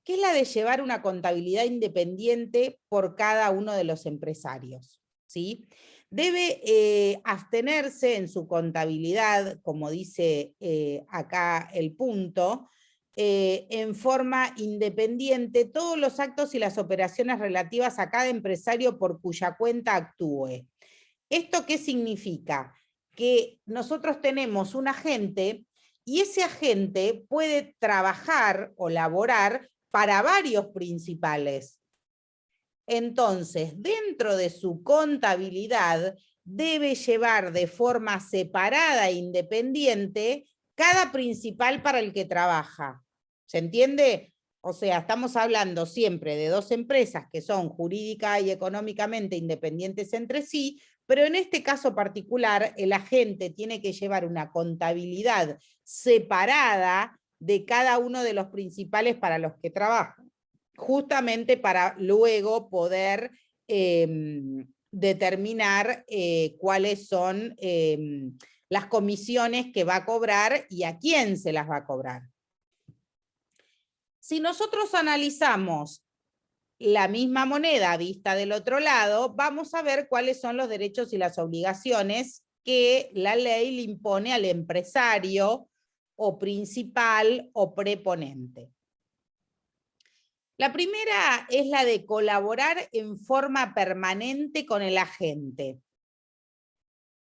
que es la de llevar una contabilidad independiente por cada uno de los empresarios, ¿sí? Debe abstenerse en su contabilidad, como dice acá el punto, en forma independiente todos los actos y las operaciones relativas a cada empresario por cuya cuenta actúe. ¿Esto qué significa? Que nosotros tenemos un agente y ese agente puede trabajar o laborar para varios principales. Entonces, dentro de su contabilidad, debe llevar de forma separada e independiente cada principal para el que trabaja. ¿Se entiende? O sea, estamos hablando siempre de dos empresas que son jurídica y económicamente independientes entre sí, pero en este caso particular, el agente tiene que llevar una contabilidad separada de cada uno de los principales para los que trabajan, justamente para luego poder determinar cuáles son las comisiones que va a cobrar y a quién se las va a cobrar. Si nosotros analizamos la misma moneda vista del otro lado, vamos a ver cuáles son los derechos y las obligaciones que la ley le impone al empresario o principal o preponente. La primera es la de colaborar en forma permanente con el agente.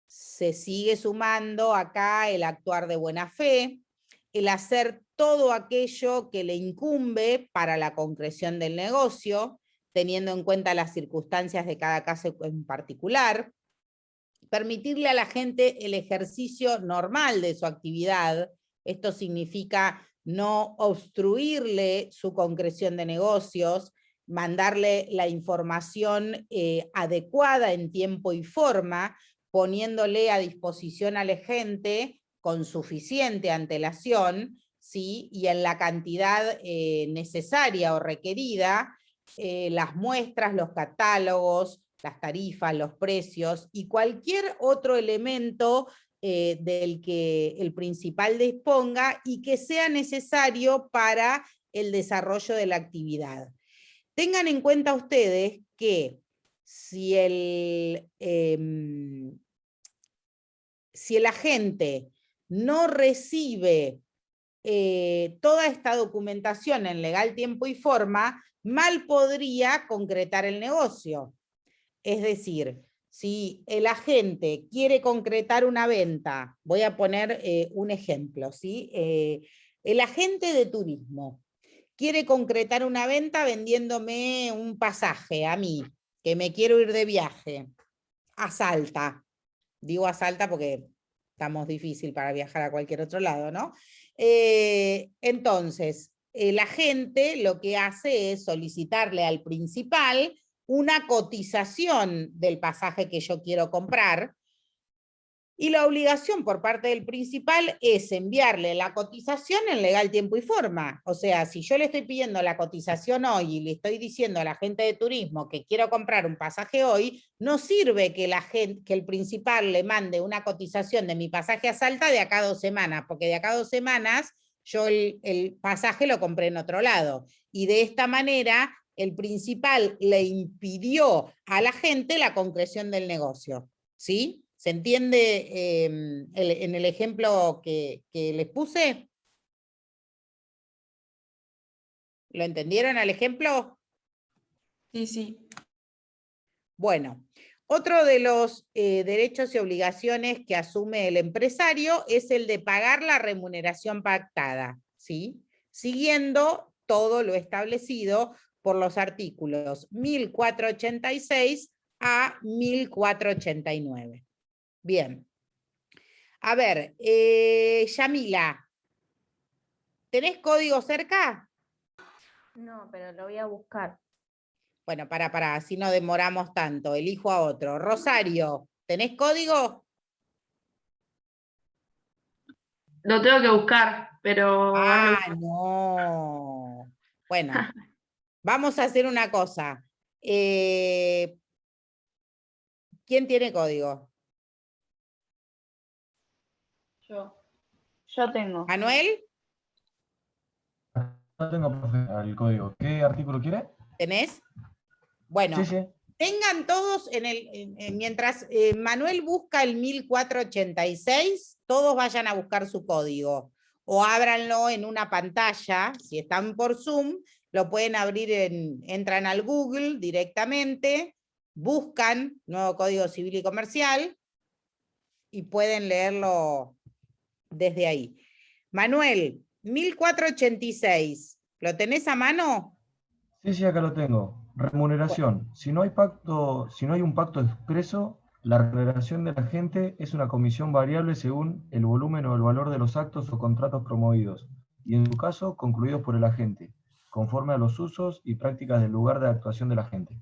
Se sigue sumando acá el actuar de buena fe, el hacer todo aquello que le incumbe para la concreción del negocio, teniendo en cuenta las circunstancias de cada caso en particular, permitirle a la gente el ejercicio normal de su actividad. Esto significa no obstruirle su concreción de negocios, mandarle la información adecuada en tiempo y forma, poniéndole a disposición al agente con suficiente antelación, ¿sí? Y en la cantidad necesaria o requerida, las muestras, los catálogos, las tarifas, los precios y cualquier otro elemento del que el principal disponga y que sea necesario para el desarrollo de la actividad. Tengan en cuenta ustedes que si el agente no recibe toda esta documentación en legal tiempo y forma, mal podría concretar el negocio. Es decir, si el agente quiere concretar una venta, voy a poner un ejemplo, ¿sí? El agente de turismo quiere concretar una venta vendiéndome un pasaje a mí, que me quiero ir de viaje, a Salta. Digo a Salta porque estamos difícil para viajar a cualquier otro lado, ¿no? Entonces, el agente lo que hace es solicitarle al principal una cotización del pasaje que yo quiero comprar, y la obligación por parte del principal es enviarle la cotización en legal tiempo y forma. O sea, si yo le estoy pidiendo la cotización hoy y le estoy diciendo al agente de turismo que quiero comprar un pasaje hoy, no sirve que el principal le mande una cotización de mi pasaje a Salta de acá a 2 semanas, porque de acá a 2 semanas yo el pasaje lo compré en otro lado. Y de esta manera el principal le impidió a la gente la concreción del negocio. ¿Sí? ¿Se entiende en el ejemplo que les puse? ¿Lo entendieron al ejemplo? Sí, sí. Bueno, otro de los derechos y obligaciones que asume el empresario es el de pagar la remuneración pactada, ¿sí? Siguiendo todo lo establecido por los artículos 1486 a 1489. Bien. A ver, Yamila, ¿tenés código cerca? No, pero lo voy a buscar. Bueno, para, así no demoramos tanto. Elijo a otro. Rosario, ¿tenés código? Lo tengo que buscar, pero... Ah, no. Bueno, vamos a hacer una cosa. ¿Quién tiene código? Yo tengo. ¿Manuel? No tengo, profe, el código. ¿Qué artículo quiere? ¿Tenés? Bueno, Sí, sí. tengan todos, mientras Manuel busca el 1486, todos vayan a buscar su código. O ábranlo en una pantalla, si están por Zoom, lo pueden abrir, entran al Google directamente, buscan nuevo Código Civil y Comercial y pueden leerlo desde ahí. Manuel, 1486, ¿lo tenés a mano? Sí, sí, acá lo tengo. Remuneración. Si no hay un pacto expreso, la remuneración de la gente es una comisión variable según el volumen o el valor de los actos o contratos promovidos, y en su caso, concluidos por el agente, conforme a los usos y prácticas del lugar de actuación del agente.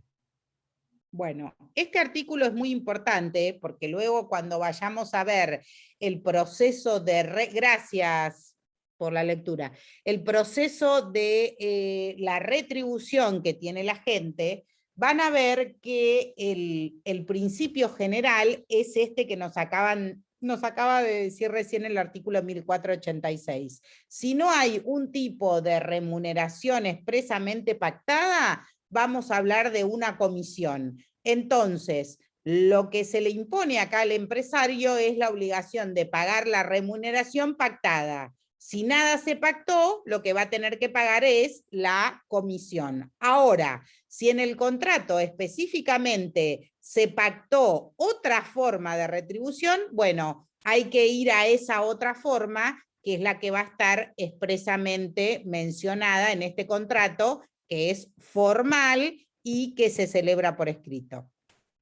Bueno, este artículo es muy importante porque luego cuando vayamos a ver el proceso de... Gracias por la lectura. El proceso de la retribución que tiene la gente, van a ver que el principio general es este que nos acaba de decir recién el artículo 1486. Si no hay un tipo de remuneración expresamente pactada, vamos a hablar de una comisión. Entonces, lo que se le impone acá al empresario es la obligación de pagar la remuneración pactada. Si nada se pactó, lo que va a tener que pagar es la comisión. Ahora, si en el contrato específicamente se pactó otra forma de retribución, bueno, hay que ir a esa otra forma, que es la que va a estar expresamente mencionada en este contrato, que es formal y que se celebra por escrito.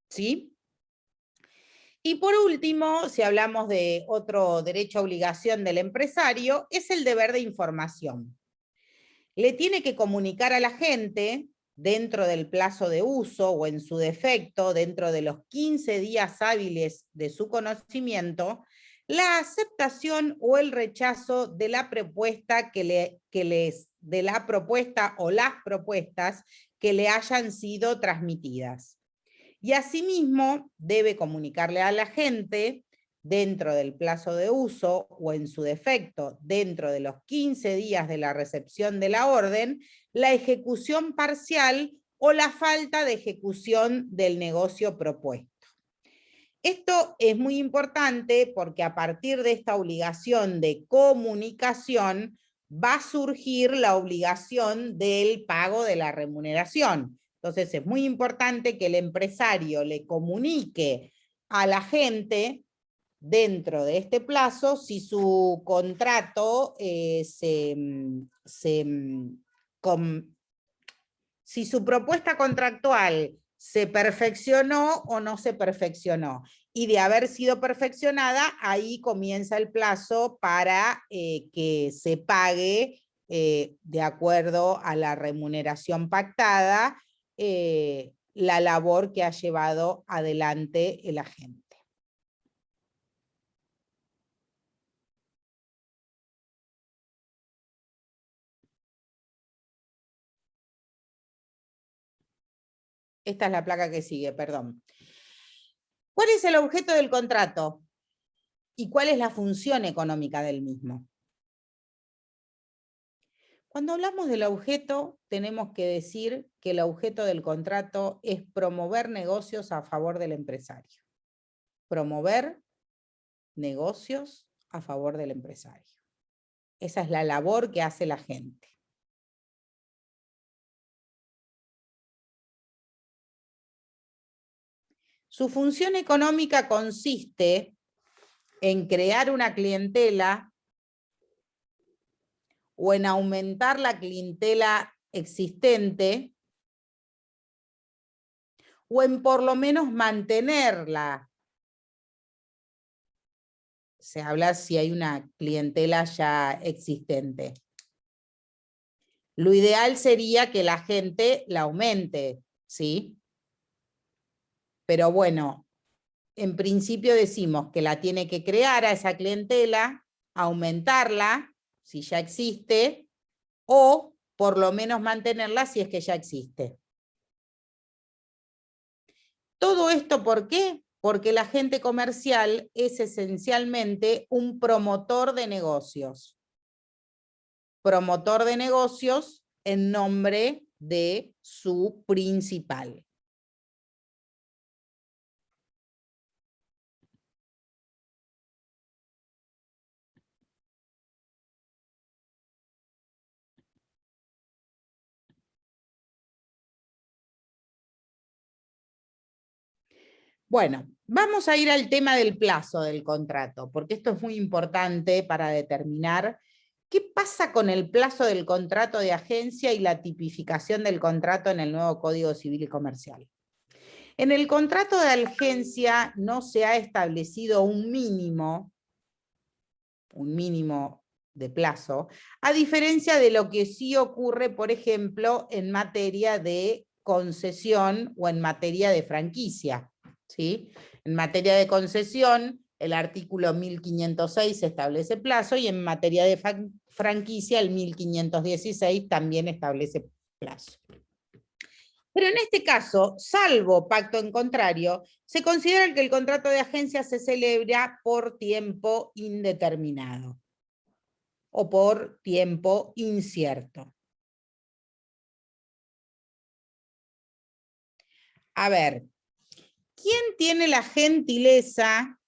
¿Sí? Y por último, si hablamos de otro derecho-obligación del empresario, es el deber de información. Le tiene que comunicar a la gente, dentro del plazo de uso o en su defecto, dentro de los 15 días hábiles de su conocimiento, la aceptación o el rechazo de la propuesta de la propuesta o las propuestas que le hayan sido transmitidas. Y asimismo debe comunicarle a la gente, dentro del plazo de uso o en su defecto, dentro de los 15 días de la recepción de la orden, la ejecución parcial o la falta de ejecución del negocio propuesto. Esto es muy importante porque a partir de esta obligación de comunicación va a surgir la obligación del pago de la remuneración. Entonces es muy importante que el empresario le comunique a la gente dentro de este plazo si su contrato si su propuesta contractual se perfeccionó o no se perfeccionó. Y de haber sido perfeccionada, ahí comienza el plazo para que se pague de acuerdo a la remuneración pactada la labor que ha llevado adelante el agente. Esta es la placa que sigue, perdón. ¿Cuál es el objeto del contrato? ¿Y cuál es la función económica del mismo? Cuando hablamos del objeto, tenemos que decir que el objeto del contrato es promover negocios a favor del empresario. Promover negocios a favor del empresario. Esa es la labor que hace la gente. Su función económica consiste en crear una clientela o en aumentar la clientela existente o en por lo menos mantenerla. Se habla si hay una clientela ya existente. Lo ideal sería que la gente la aumente, ¿sí? Pero bueno, en principio decimos que la tiene que crear a esa clientela, aumentarla, si ya existe, o por lo menos mantenerla si es que ya existe. ¿Todo esto por qué? Porque el agente comercial es esencialmente un promotor de negocios. Promotor de negocios en nombre de su principal. Bueno, vamos a ir al tema del plazo del contrato, porque esto es muy importante para determinar qué pasa con el plazo del contrato de agencia y la tipificación del contrato en el nuevo Código Civil y Comercial. En el contrato de agencia no se ha establecido un mínimo de plazo, a diferencia de lo que sí ocurre, por ejemplo, en materia de concesión o en materia de franquicia. ¿Sí? En materia de concesión, el artículo 1506 establece plazo y en materia de franquicia, el 1516 también establece plazo. Pero en este caso, salvo pacto en contrario, se considera que el contrato de agencia se celebra por tiempo indeterminado o por tiempo incierto. A ver, ¿quién tiene la gentileza?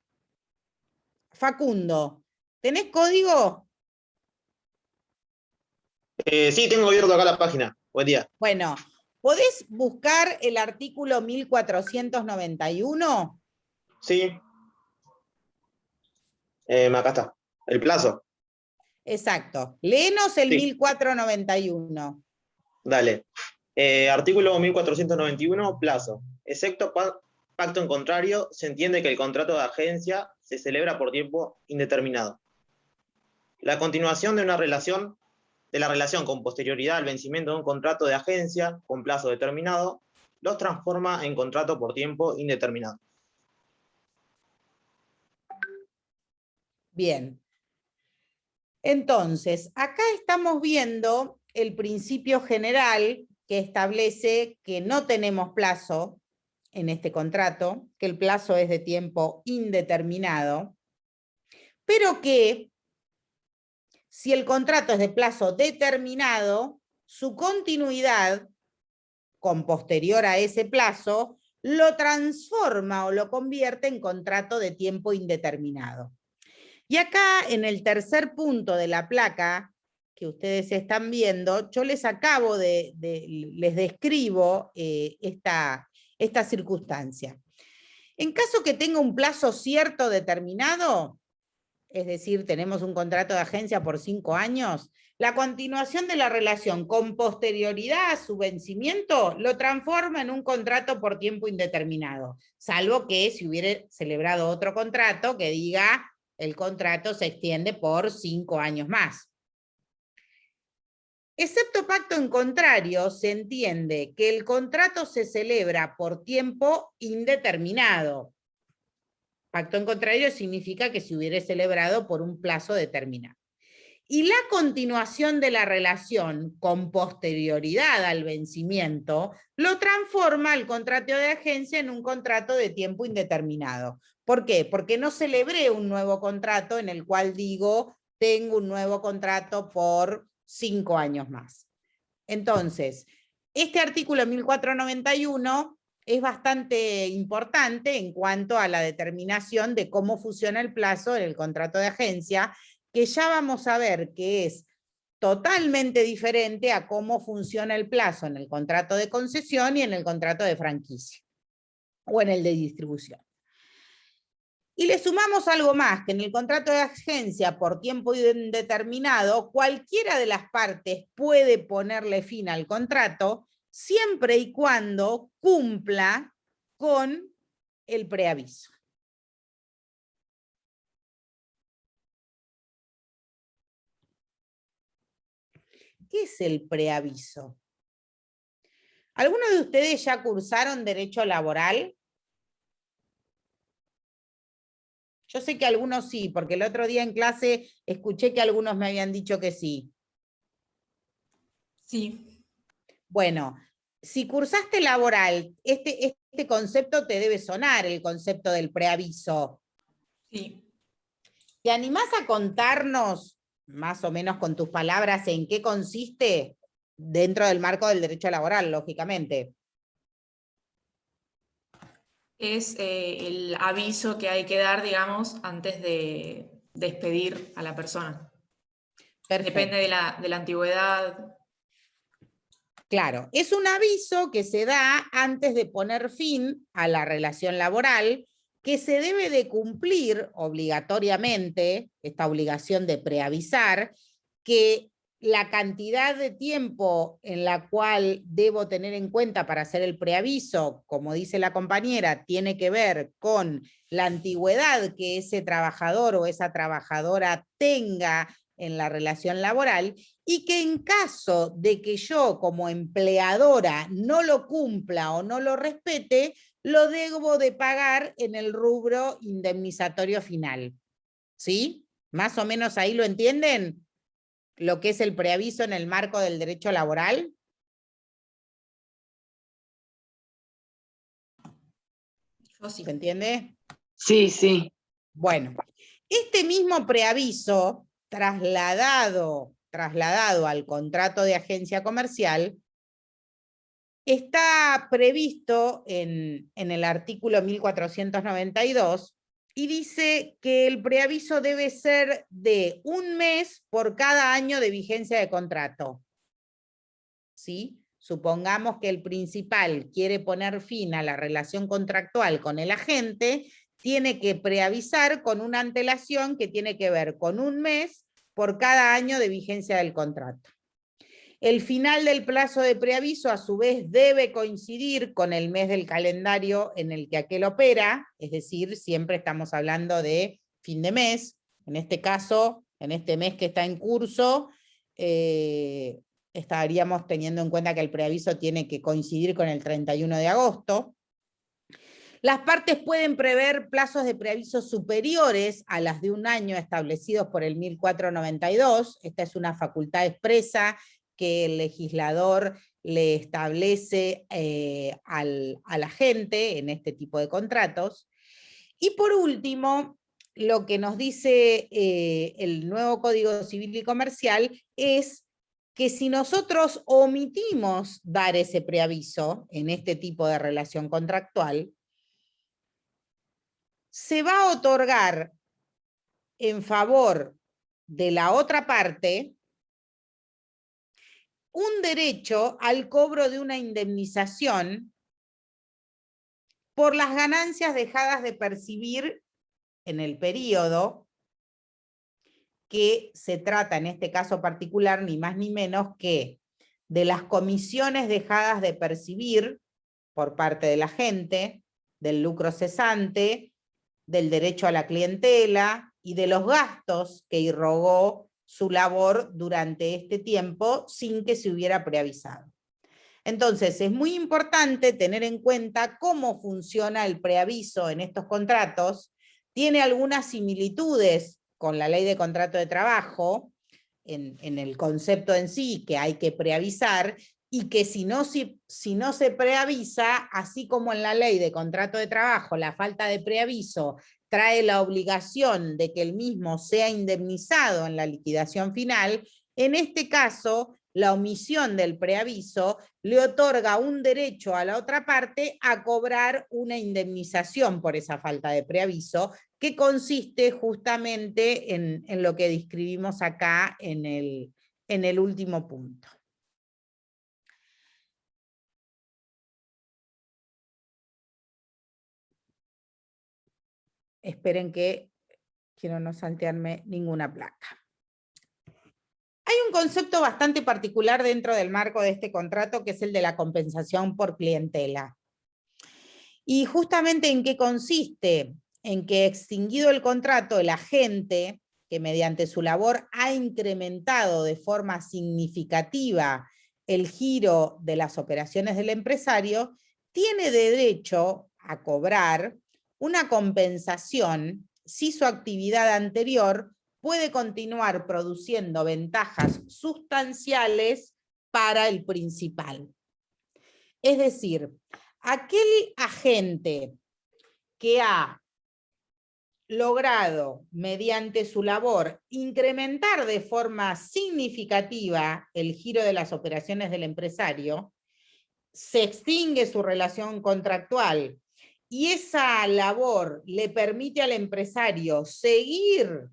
Facundo, ¿tenés código? Sí, tengo abierto acá la página. Buen día. Bueno, ¿podés buscar el artículo 1491? Sí. Acá está. El plazo. Exacto. Léenos el Sí. 1491. Dale. Artículo 1491, plazo. Excepto pacto en contrario, se entiende que el contrato de agencia se celebra por tiempo indeterminado. La continuación de la relación con posterioridad al vencimiento de un contrato de agencia con plazo determinado, los transforma en contrato por tiempo indeterminado. Bien. Entonces, acá estamos viendo el principio general que establece que no tenemos plazo en este contrato, que el plazo es de tiempo indeterminado, pero que si el contrato es de plazo determinado, su continuidad con posterior a ese plazo lo transforma o lo convierte en contrato de tiempo indeterminado. Y acá en el tercer punto de la placa que ustedes están viendo, yo les acabo les describo esta circunstancia. En caso que tenga un plazo cierto determinado, es decir, tenemos un contrato de agencia por 5 años, la continuación de la relación con posterioridad a su vencimiento lo transforma en un contrato por tiempo indeterminado, salvo que si hubiera celebrado otro contrato que diga el contrato se extiende por 5 años más. Excepto pacto en contrario, se entiende que el contrato se celebra por tiempo indeterminado. Pacto en contrario significa que se hubiera celebrado por un plazo determinado. Y la continuación de la relación con posterioridad al vencimiento lo transforma el contrato de agencia en un contrato de tiempo indeterminado. ¿Por qué? Porque no celebré un nuevo contrato en el cual digo, tengo un nuevo contrato por 5 años más. Entonces, este artículo 1491 es bastante importante en cuanto a la determinación de cómo funciona el plazo en el contrato de agencia, que ya vamos a ver que es totalmente diferente a cómo funciona el plazo en el contrato de concesión y en el contrato de franquicia, o en el de distribución. Y le sumamos algo más, que en el contrato de agencia por tiempo indeterminado, cualquiera de las partes puede ponerle fin al contrato, siempre y cuando cumpla con el preaviso. ¿Qué es el preaviso? ¿Algunos de ustedes ya cursaron derecho laboral? Yo sé que algunos sí, porque el otro día en clase escuché que algunos me habían dicho que sí. Sí. Bueno, si cursaste laboral, este concepto te debe sonar, el concepto del preaviso. Sí. ¿Te animás a contarnos, más o menos con tus palabras, en qué consiste dentro del marco del derecho laboral, lógicamente? Es el aviso que hay que dar, digamos, antes de despedir a la persona. Perfecto. Depende de la antigüedad. Claro, es un aviso que se da antes de poner fin a la relación laboral, que se debe de cumplir obligatoriamente, esta obligación de preavisar, que la cantidad de tiempo en la cual debo tener en cuenta para hacer el preaviso, como dice la compañera, tiene que ver con la antigüedad que ese trabajador o esa trabajadora tenga en la relación laboral, y que en caso de que yo como empleadora no lo cumpla o no lo respete, lo debo de pagar en el rubro indemnizatorio final. ¿Sí? ¿Más o menos ahí lo entienden? Lo que es el preaviso en el marco del derecho laboral. Yo sí. ¿Se entiende? Sí, sí. Bueno, este mismo preaviso trasladado al contrato de agencia comercial está previsto en el artículo 1492 y dice que el preaviso debe ser de 1 mes por cada año de vigencia de contrato. ¿Sí? Supongamos que el principal quiere poner fin a la relación contractual con el agente, tiene que preavisar con una antelación que tiene que ver con 1 mes por cada año de vigencia del contrato. El final del plazo de preaviso, a su vez, debe coincidir con el mes del calendario en el que aquel opera, es decir, siempre estamos hablando de fin de mes. En este caso, en este mes que está en curso, estaríamos teniendo en cuenta que el preaviso tiene que coincidir con el 31 de agosto. Las partes pueden prever plazos de preaviso superiores a las de 1 año establecidos por el 1492. Esta es una facultad expresa que el legislador le establece al agente en este tipo de contratos. Y por último, lo que nos dice el nuevo Código Civil y Comercial es que si nosotros omitimos dar ese preaviso en este tipo de relación contractual, se va a otorgar en favor de la otra parte un derecho al cobro de una indemnización por las ganancias dejadas de percibir en el periodo, que se trata en este caso particular ni más ni menos que de las comisiones dejadas de percibir por parte de la gente, del lucro cesante, del derecho a la clientela y de los gastos que irrogó su labor durante este tiempo sin que se hubiera preavisado. Entonces, es muy importante tener en cuenta cómo funciona el preaviso en estos contratos. Tiene algunas similitudes con la ley de contrato de trabajo, en el concepto en sí, que hay que preavisar, y que si no se preavisa, así como en la ley de contrato de trabajo, la falta de preaviso trae la obligación de que el mismo sea indemnizado en la liquidación final, en este caso, la omisión del preaviso le otorga un derecho a la otra parte a cobrar una indemnización por esa falta de preaviso, que consiste justamente en lo que describimos acá en el último punto. Esperen que quiero no saltearme ninguna placa. Hay un concepto bastante particular dentro del marco de este contrato, que es el de la compensación por clientela. Y justamente ¿en qué consiste? En que, extinguido el contrato, el agente, que mediante su labor ha incrementado de forma significativa el giro de las operaciones del empresario, tiene derecho a cobrar una compensación si su actividad anterior puede continuar produciendo ventajas sustanciales para el principal. Es decir, aquel agente que ha logrado, mediante su labor, incrementar de forma significativa el giro de las operaciones del empresario, se extingue su relación contractual y esa labor le permite al empresario seguir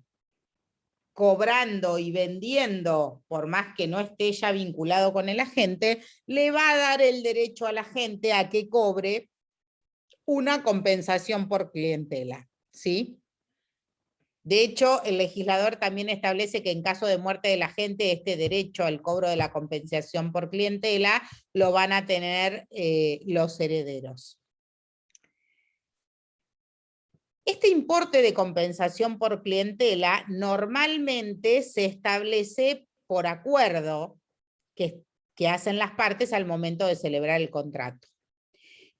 cobrando y vendiendo, por más que no esté ya vinculado con el agente, le va a dar el derecho al agente a que cobre una compensación por clientela, ¿sí? De hecho, el legislador también establece que en caso de muerte del agente, este derecho al cobro de la compensación por clientela lo van a tener los herederos. Este importe de compensación por clientela normalmente se establece por acuerdo que hacen las partes al momento de celebrar el contrato.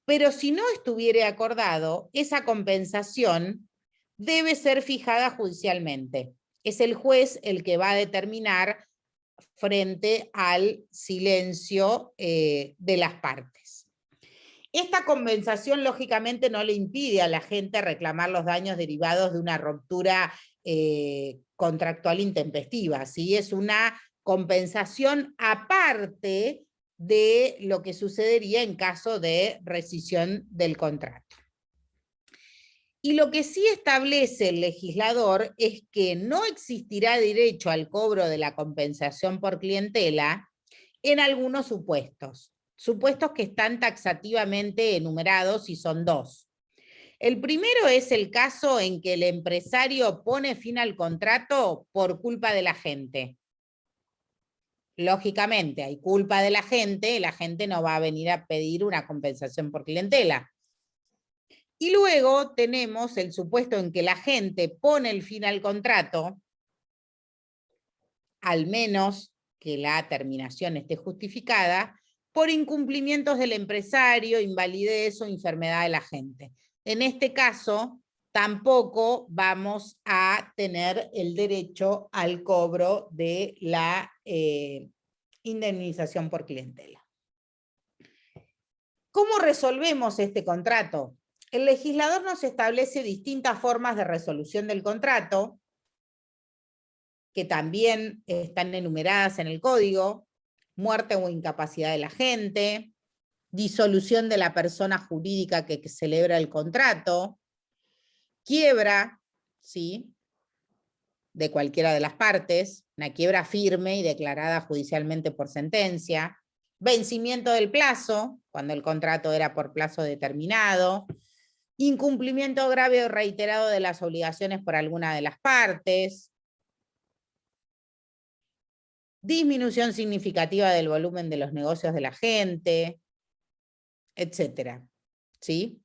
Pero si no estuviera acordado, esa compensación debe ser fijada judicialmente. Es el juez el que va a determinar frente al silencio de las partes. Esta compensación, lógicamente, no le impide a la gente reclamar los daños derivados de una ruptura contractual intempestiva, ¿sí? Es una compensación aparte de lo que sucedería en caso de rescisión del contrato. Y lo que sí establece el legislador es que no existirá derecho al cobro de la compensación por clientela en algunos supuestos. Supuestos que están taxativamente enumerados y son 2. El primero es el caso en que el empresario pone fin al contrato por culpa de la gente. Lógicamente, hay culpa de la gente no va a venir a pedir una compensación por clientela. Y luego tenemos el supuesto en que la gente pone el fin al contrato, al menos que la terminación esté justificada, por incumplimientos del empresario, invalidez o enfermedad de la gente. En este caso, tampoco vamos a tener el derecho al cobro de la indemnización por clientela. ¿Cómo resolvemos este contrato? El legislador nos establece distintas formas de resolución del contrato, que también están enumeradas en el código: muerte o incapacidad del agente, disolución de la persona jurídica que celebra el contrato, quiebra, ¿sí?, de cualquiera de las partes, una quiebra firme y declarada judicialmente por sentencia, vencimiento del plazo, cuando el contrato era por plazo determinado, incumplimiento grave o reiterado de las obligaciones por alguna de las partes, disminución significativa del volumen de los negocios de la gente, etcétera, ¿sí?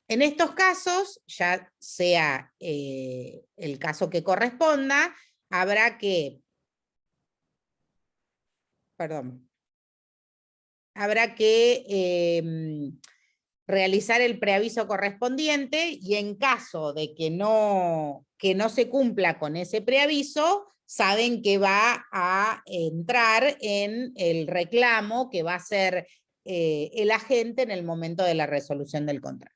En estos casos, ya sea el caso que corresponda, habrá que, realizar el preaviso correspondiente, y en caso de que no se cumpla con ese preaviso, saben que va a entrar en el reclamo que va a hacer el agente en el momento de la resolución del contrato.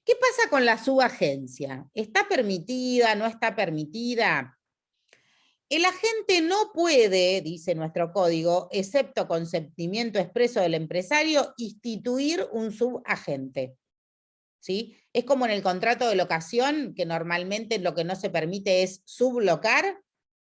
¿Qué pasa con la subagencia? ¿Está permitida? ¿No está permitida? El agente no puede, dice nuestro código, excepto consentimiento expreso del empresario, instituir un subagente, ¿sí? Es como en el contrato de locación, que normalmente lo que no se permite es sublocar.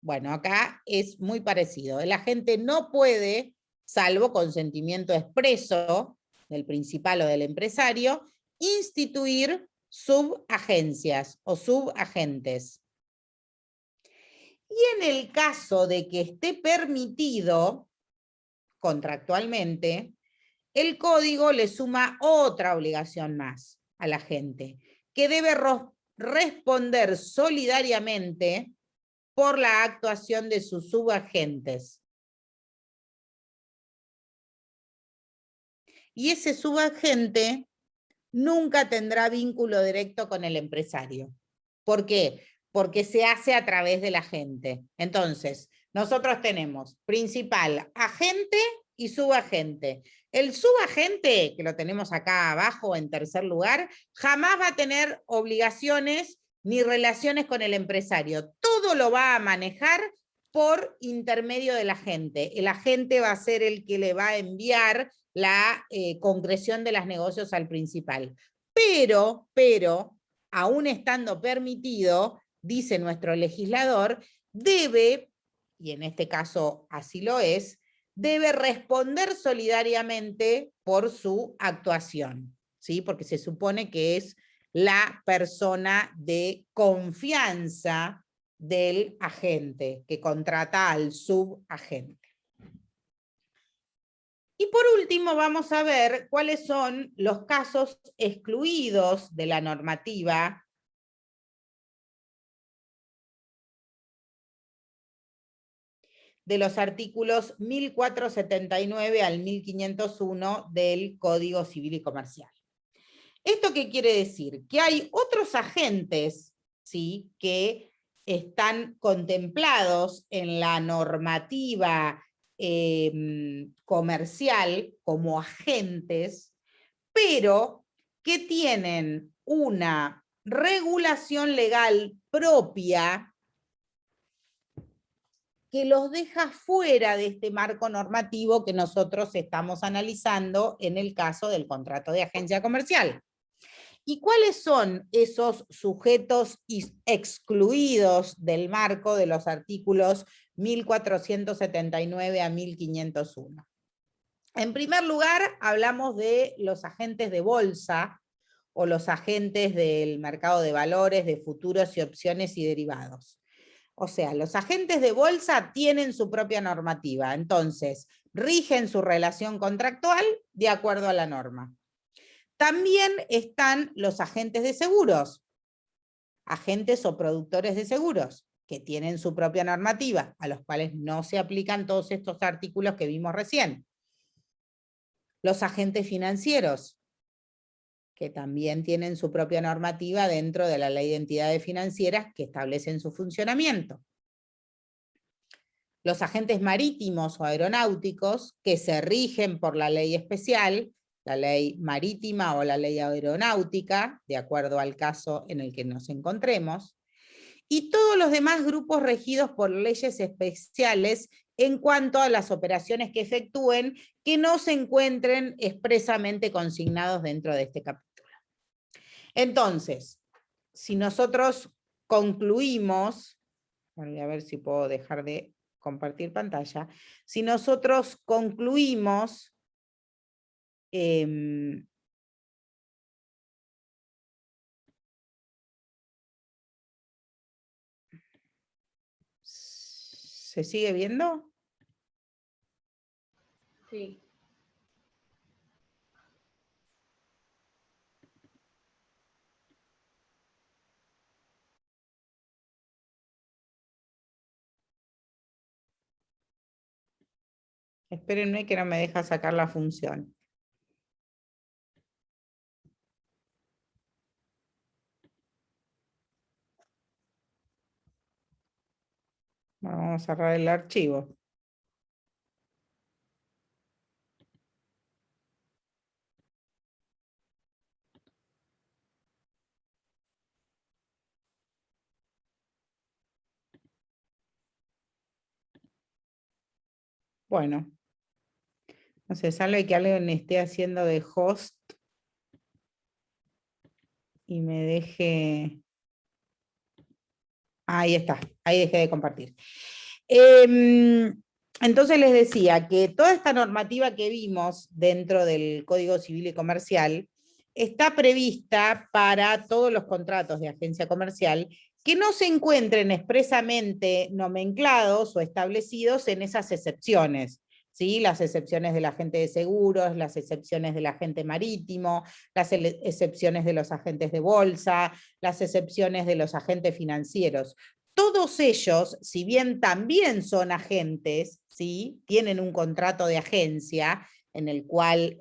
Bueno, acá es muy parecido. El agente no puede, salvo consentimiento expreso del principal o del empresario, instituir subagencias o subagentes. Y en el caso de que esté permitido contractualmente, el código le suma otra obligación más a la gente, que debe responder solidariamente por la actuación de sus subagentes. Y ese subagente nunca tendrá vínculo directo con el empresario. ¿Por qué? Porque se hace a través del agente. Entonces, nosotros tenemos principal, agente y subagente. El subagente, que lo tenemos acá abajo en tercer lugar, jamás va a tener obligaciones ni relaciones con el empresario. Todo lo va a manejar por intermedio del agente. El agente va a ser el que le va a enviar la concreción de los negocios al principal. Pero, aún estando permitido, dice nuestro legislador, debe, y en este caso así lo es, debe responder solidariamente por su actuación, ¿sí? Porque se supone que es la persona de confianza del agente, que contrata al subagente. Y por último vamos a ver cuáles son los casos excluidos de la normativa de los artículos 1479 al 1501 del Código Civil y Comercial. ¿Esto qué quiere decir? Que hay otros agentes, ¿sí?, que están contemplados en la normativa comercial como agentes, pero que tienen una regulación legal propia que los deja fuera de este marco normativo que nosotros estamos analizando en el caso del contrato de agencia comercial. ¿Y cuáles son esos sujetos excluidos del marco de los artículos 1479 a 1501? En primer lugar, hablamos de los agentes de bolsa o los agentes del mercado de valores, de futuros y opciones y derivados. O sea, los agentes de bolsa tienen su propia normativa, entonces rigen su relación contractual de acuerdo a la norma. También están los agentes de seguros, agentes o productores de seguros, que tienen su propia normativa, a los cuales no se aplican todos estos artículos que vimos recién. Los agentes financieros, que también tienen su propia normativa dentro de la Ley de Entidades Financieras que establecen su funcionamiento. Los agentes marítimos o aeronáuticos, que se rigen por la ley especial, la ley marítima o la ley aeronáutica, de acuerdo al caso en el que nos encontremos, y todos los demás grupos regidos por leyes especiales en cuanto a las operaciones que efectúen que no se encuentren expresamente consignados dentro de este capítulo. Entonces, si nosotros concluimos, voy a ver si puedo dejar de compartir pantalla, si nosotros concluimos ¿se sigue viendo? Sí. Espérenme que no me deja sacar la función. Bueno, vamos a cerrar el archivo. Bueno, no sé, sale que alguien esté haciendo de host y me deje... Ahí está, ahí dejé de compartir. Entonces les decía que toda esta normativa que vimos dentro del Código Civil y Comercial está prevista para todos los contratos de agencia comercial que no se encuentren expresamente nomenclados o establecidos en esas excepciones. ¿Sí? Las excepciones del agente de seguros, las excepciones del agente marítimo, las excepciones de los agentes de bolsa, las excepciones de los agentes financieros. Todos ellos, si bien también son agentes, ¿sí? Tienen un contrato de agencia en el cual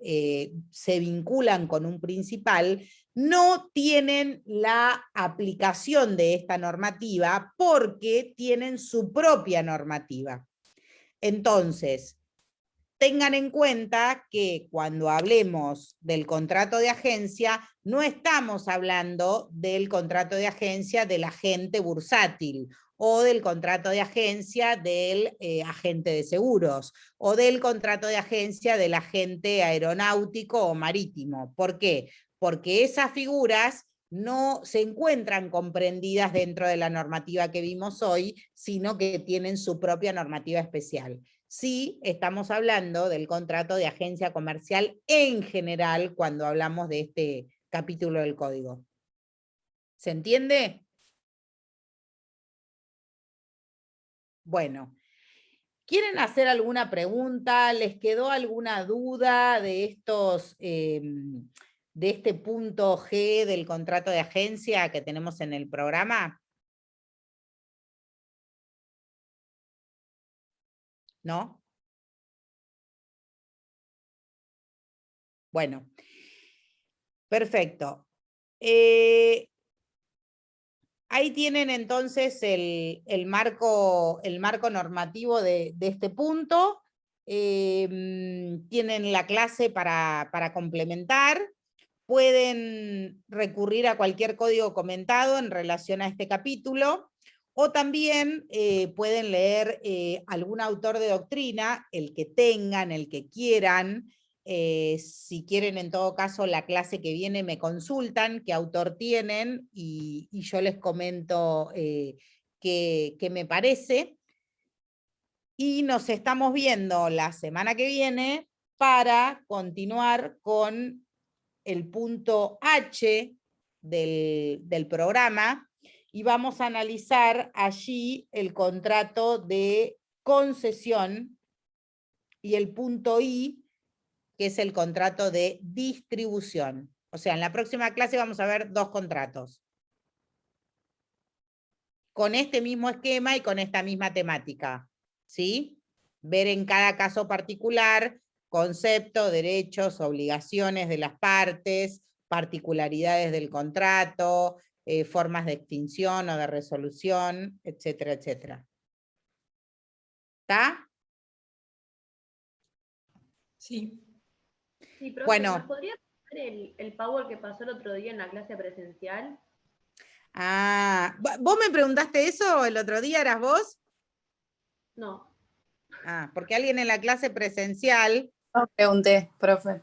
se vinculan con un principal, no tienen la aplicación de esta normativa porque tienen su propia normativa. Entonces, tengan en cuenta que cuando hablemos del contrato de agencia, no estamos hablando del contrato de agencia del agente bursátil, o del contrato de agencia del agente de seguros, o del contrato de agencia del agente aeronáutico o marítimo. ¿Por qué? Porque esas figuras no se encuentran comprendidas dentro de la normativa que vimos hoy, sino que tienen su propia normativa especial. Sí, estamos hablando del contrato de agencia comercial en general cuando hablamos de este capítulo del código. ¿Se entiende? Bueno, ¿quieren hacer alguna pregunta? ¿Les quedó alguna duda de estos, de este punto G del contrato de agencia que tenemos en el programa? ¿No? Bueno, perfecto. Ahí tienen entonces el marco normativo de este punto. Tienen la clase para complementar. Pueden recurrir a cualquier código comentado en relación a este capítulo, o también pueden leer algún autor de doctrina, el que tengan, el que quieran, si quieren en todo caso la clase que viene me consultan qué autor tienen y yo les comento qué me parece. Y nos estamos viendo la semana que viene para continuar con el punto H del programa y vamos a analizar allí el contrato de concesión y el punto I, que es el contrato de distribución. O sea, en la próxima clase vamos a ver 2 contratos. Con este mismo esquema y con esta misma temática. ¿Sí? Ver en cada caso particular concepto, derechos, obligaciones de las partes, particularidades del contrato, formas de extinción o de resolución, etcétera, etcétera. ¿Está? Sí. Sí, profe, Bueno. ¿nos podría pasar el Power que pasó el otro día en la clase presencial? Ah, ¿vos me preguntaste eso el otro día? ¿Eras vos? No. Ah, porque alguien en la clase presencial... No pregunté, profe.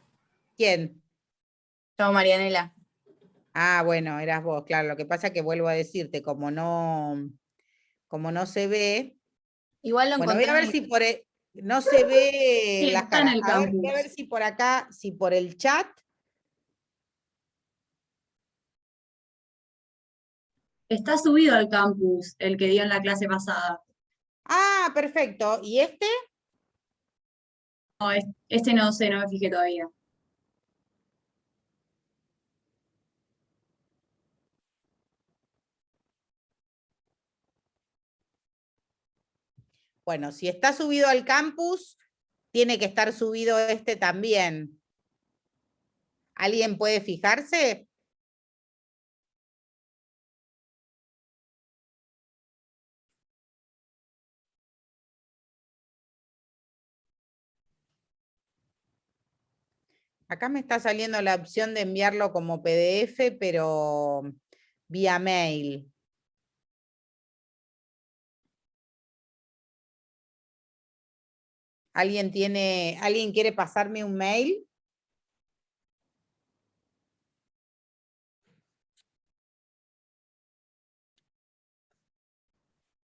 ¿Quién? Yo, Marianela. Ah, bueno, eras vos, claro. Lo que pasa es que vuelvo a decirte, como no se ve... Igual lo Bueno, voy encontré a ver si por el... No se ve Sí, las está en caras. el A ver, campus. voy a ver si por acá, si por el chat... Está subido al campus, el que dio en la clase pasada. Ah, perfecto. ¿Y este? No, este no sé, no me fijé todavía. Bueno, si está subido al campus, tiene que estar subido este también. ¿Alguien puede fijarse? Acá me está saliendo la opción de enviarlo como PDF, pero vía mail. ¿Alguien quiere pasarme un mail?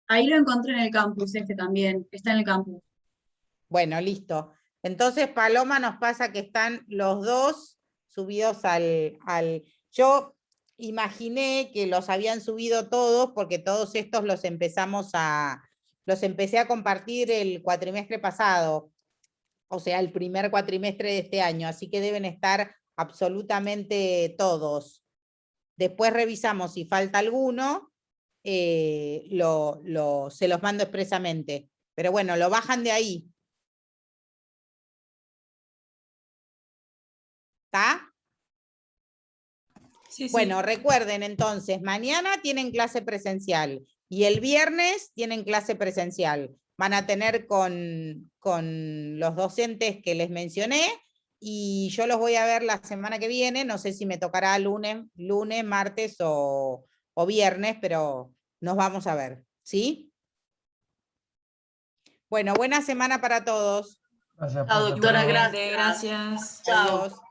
Ahí lo encontré en el campus, este también, está en el campus. Bueno, listo. Entonces Paloma nos pasa que están los dos subidos al... Yo imaginé que los habían subido todos porque todos estos los empecé a compartir el cuatrimestre pasado, o sea, el primer cuatrimestre de este año, así que deben estar absolutamente todos. Después revisamos si falta alguno, se los mando expresamente. Pero bueno, lo bajan de ahí. ¿Está? Sí, sí. Bueno, recuerden entonces, mañana tienen clase presencial y el viernes tienen clase presencial. Van a tener con los docentes que les mencioné y yo los voy a ver la semana que viene. No sé si me tocará lunes, martes o viernes, pero nos vamos a ver. ¿Sí? Bueno, buena semana para todos. Gracias, Chao, profe. doctora, Igualmente, gracias. gracias. Chao. Adiós.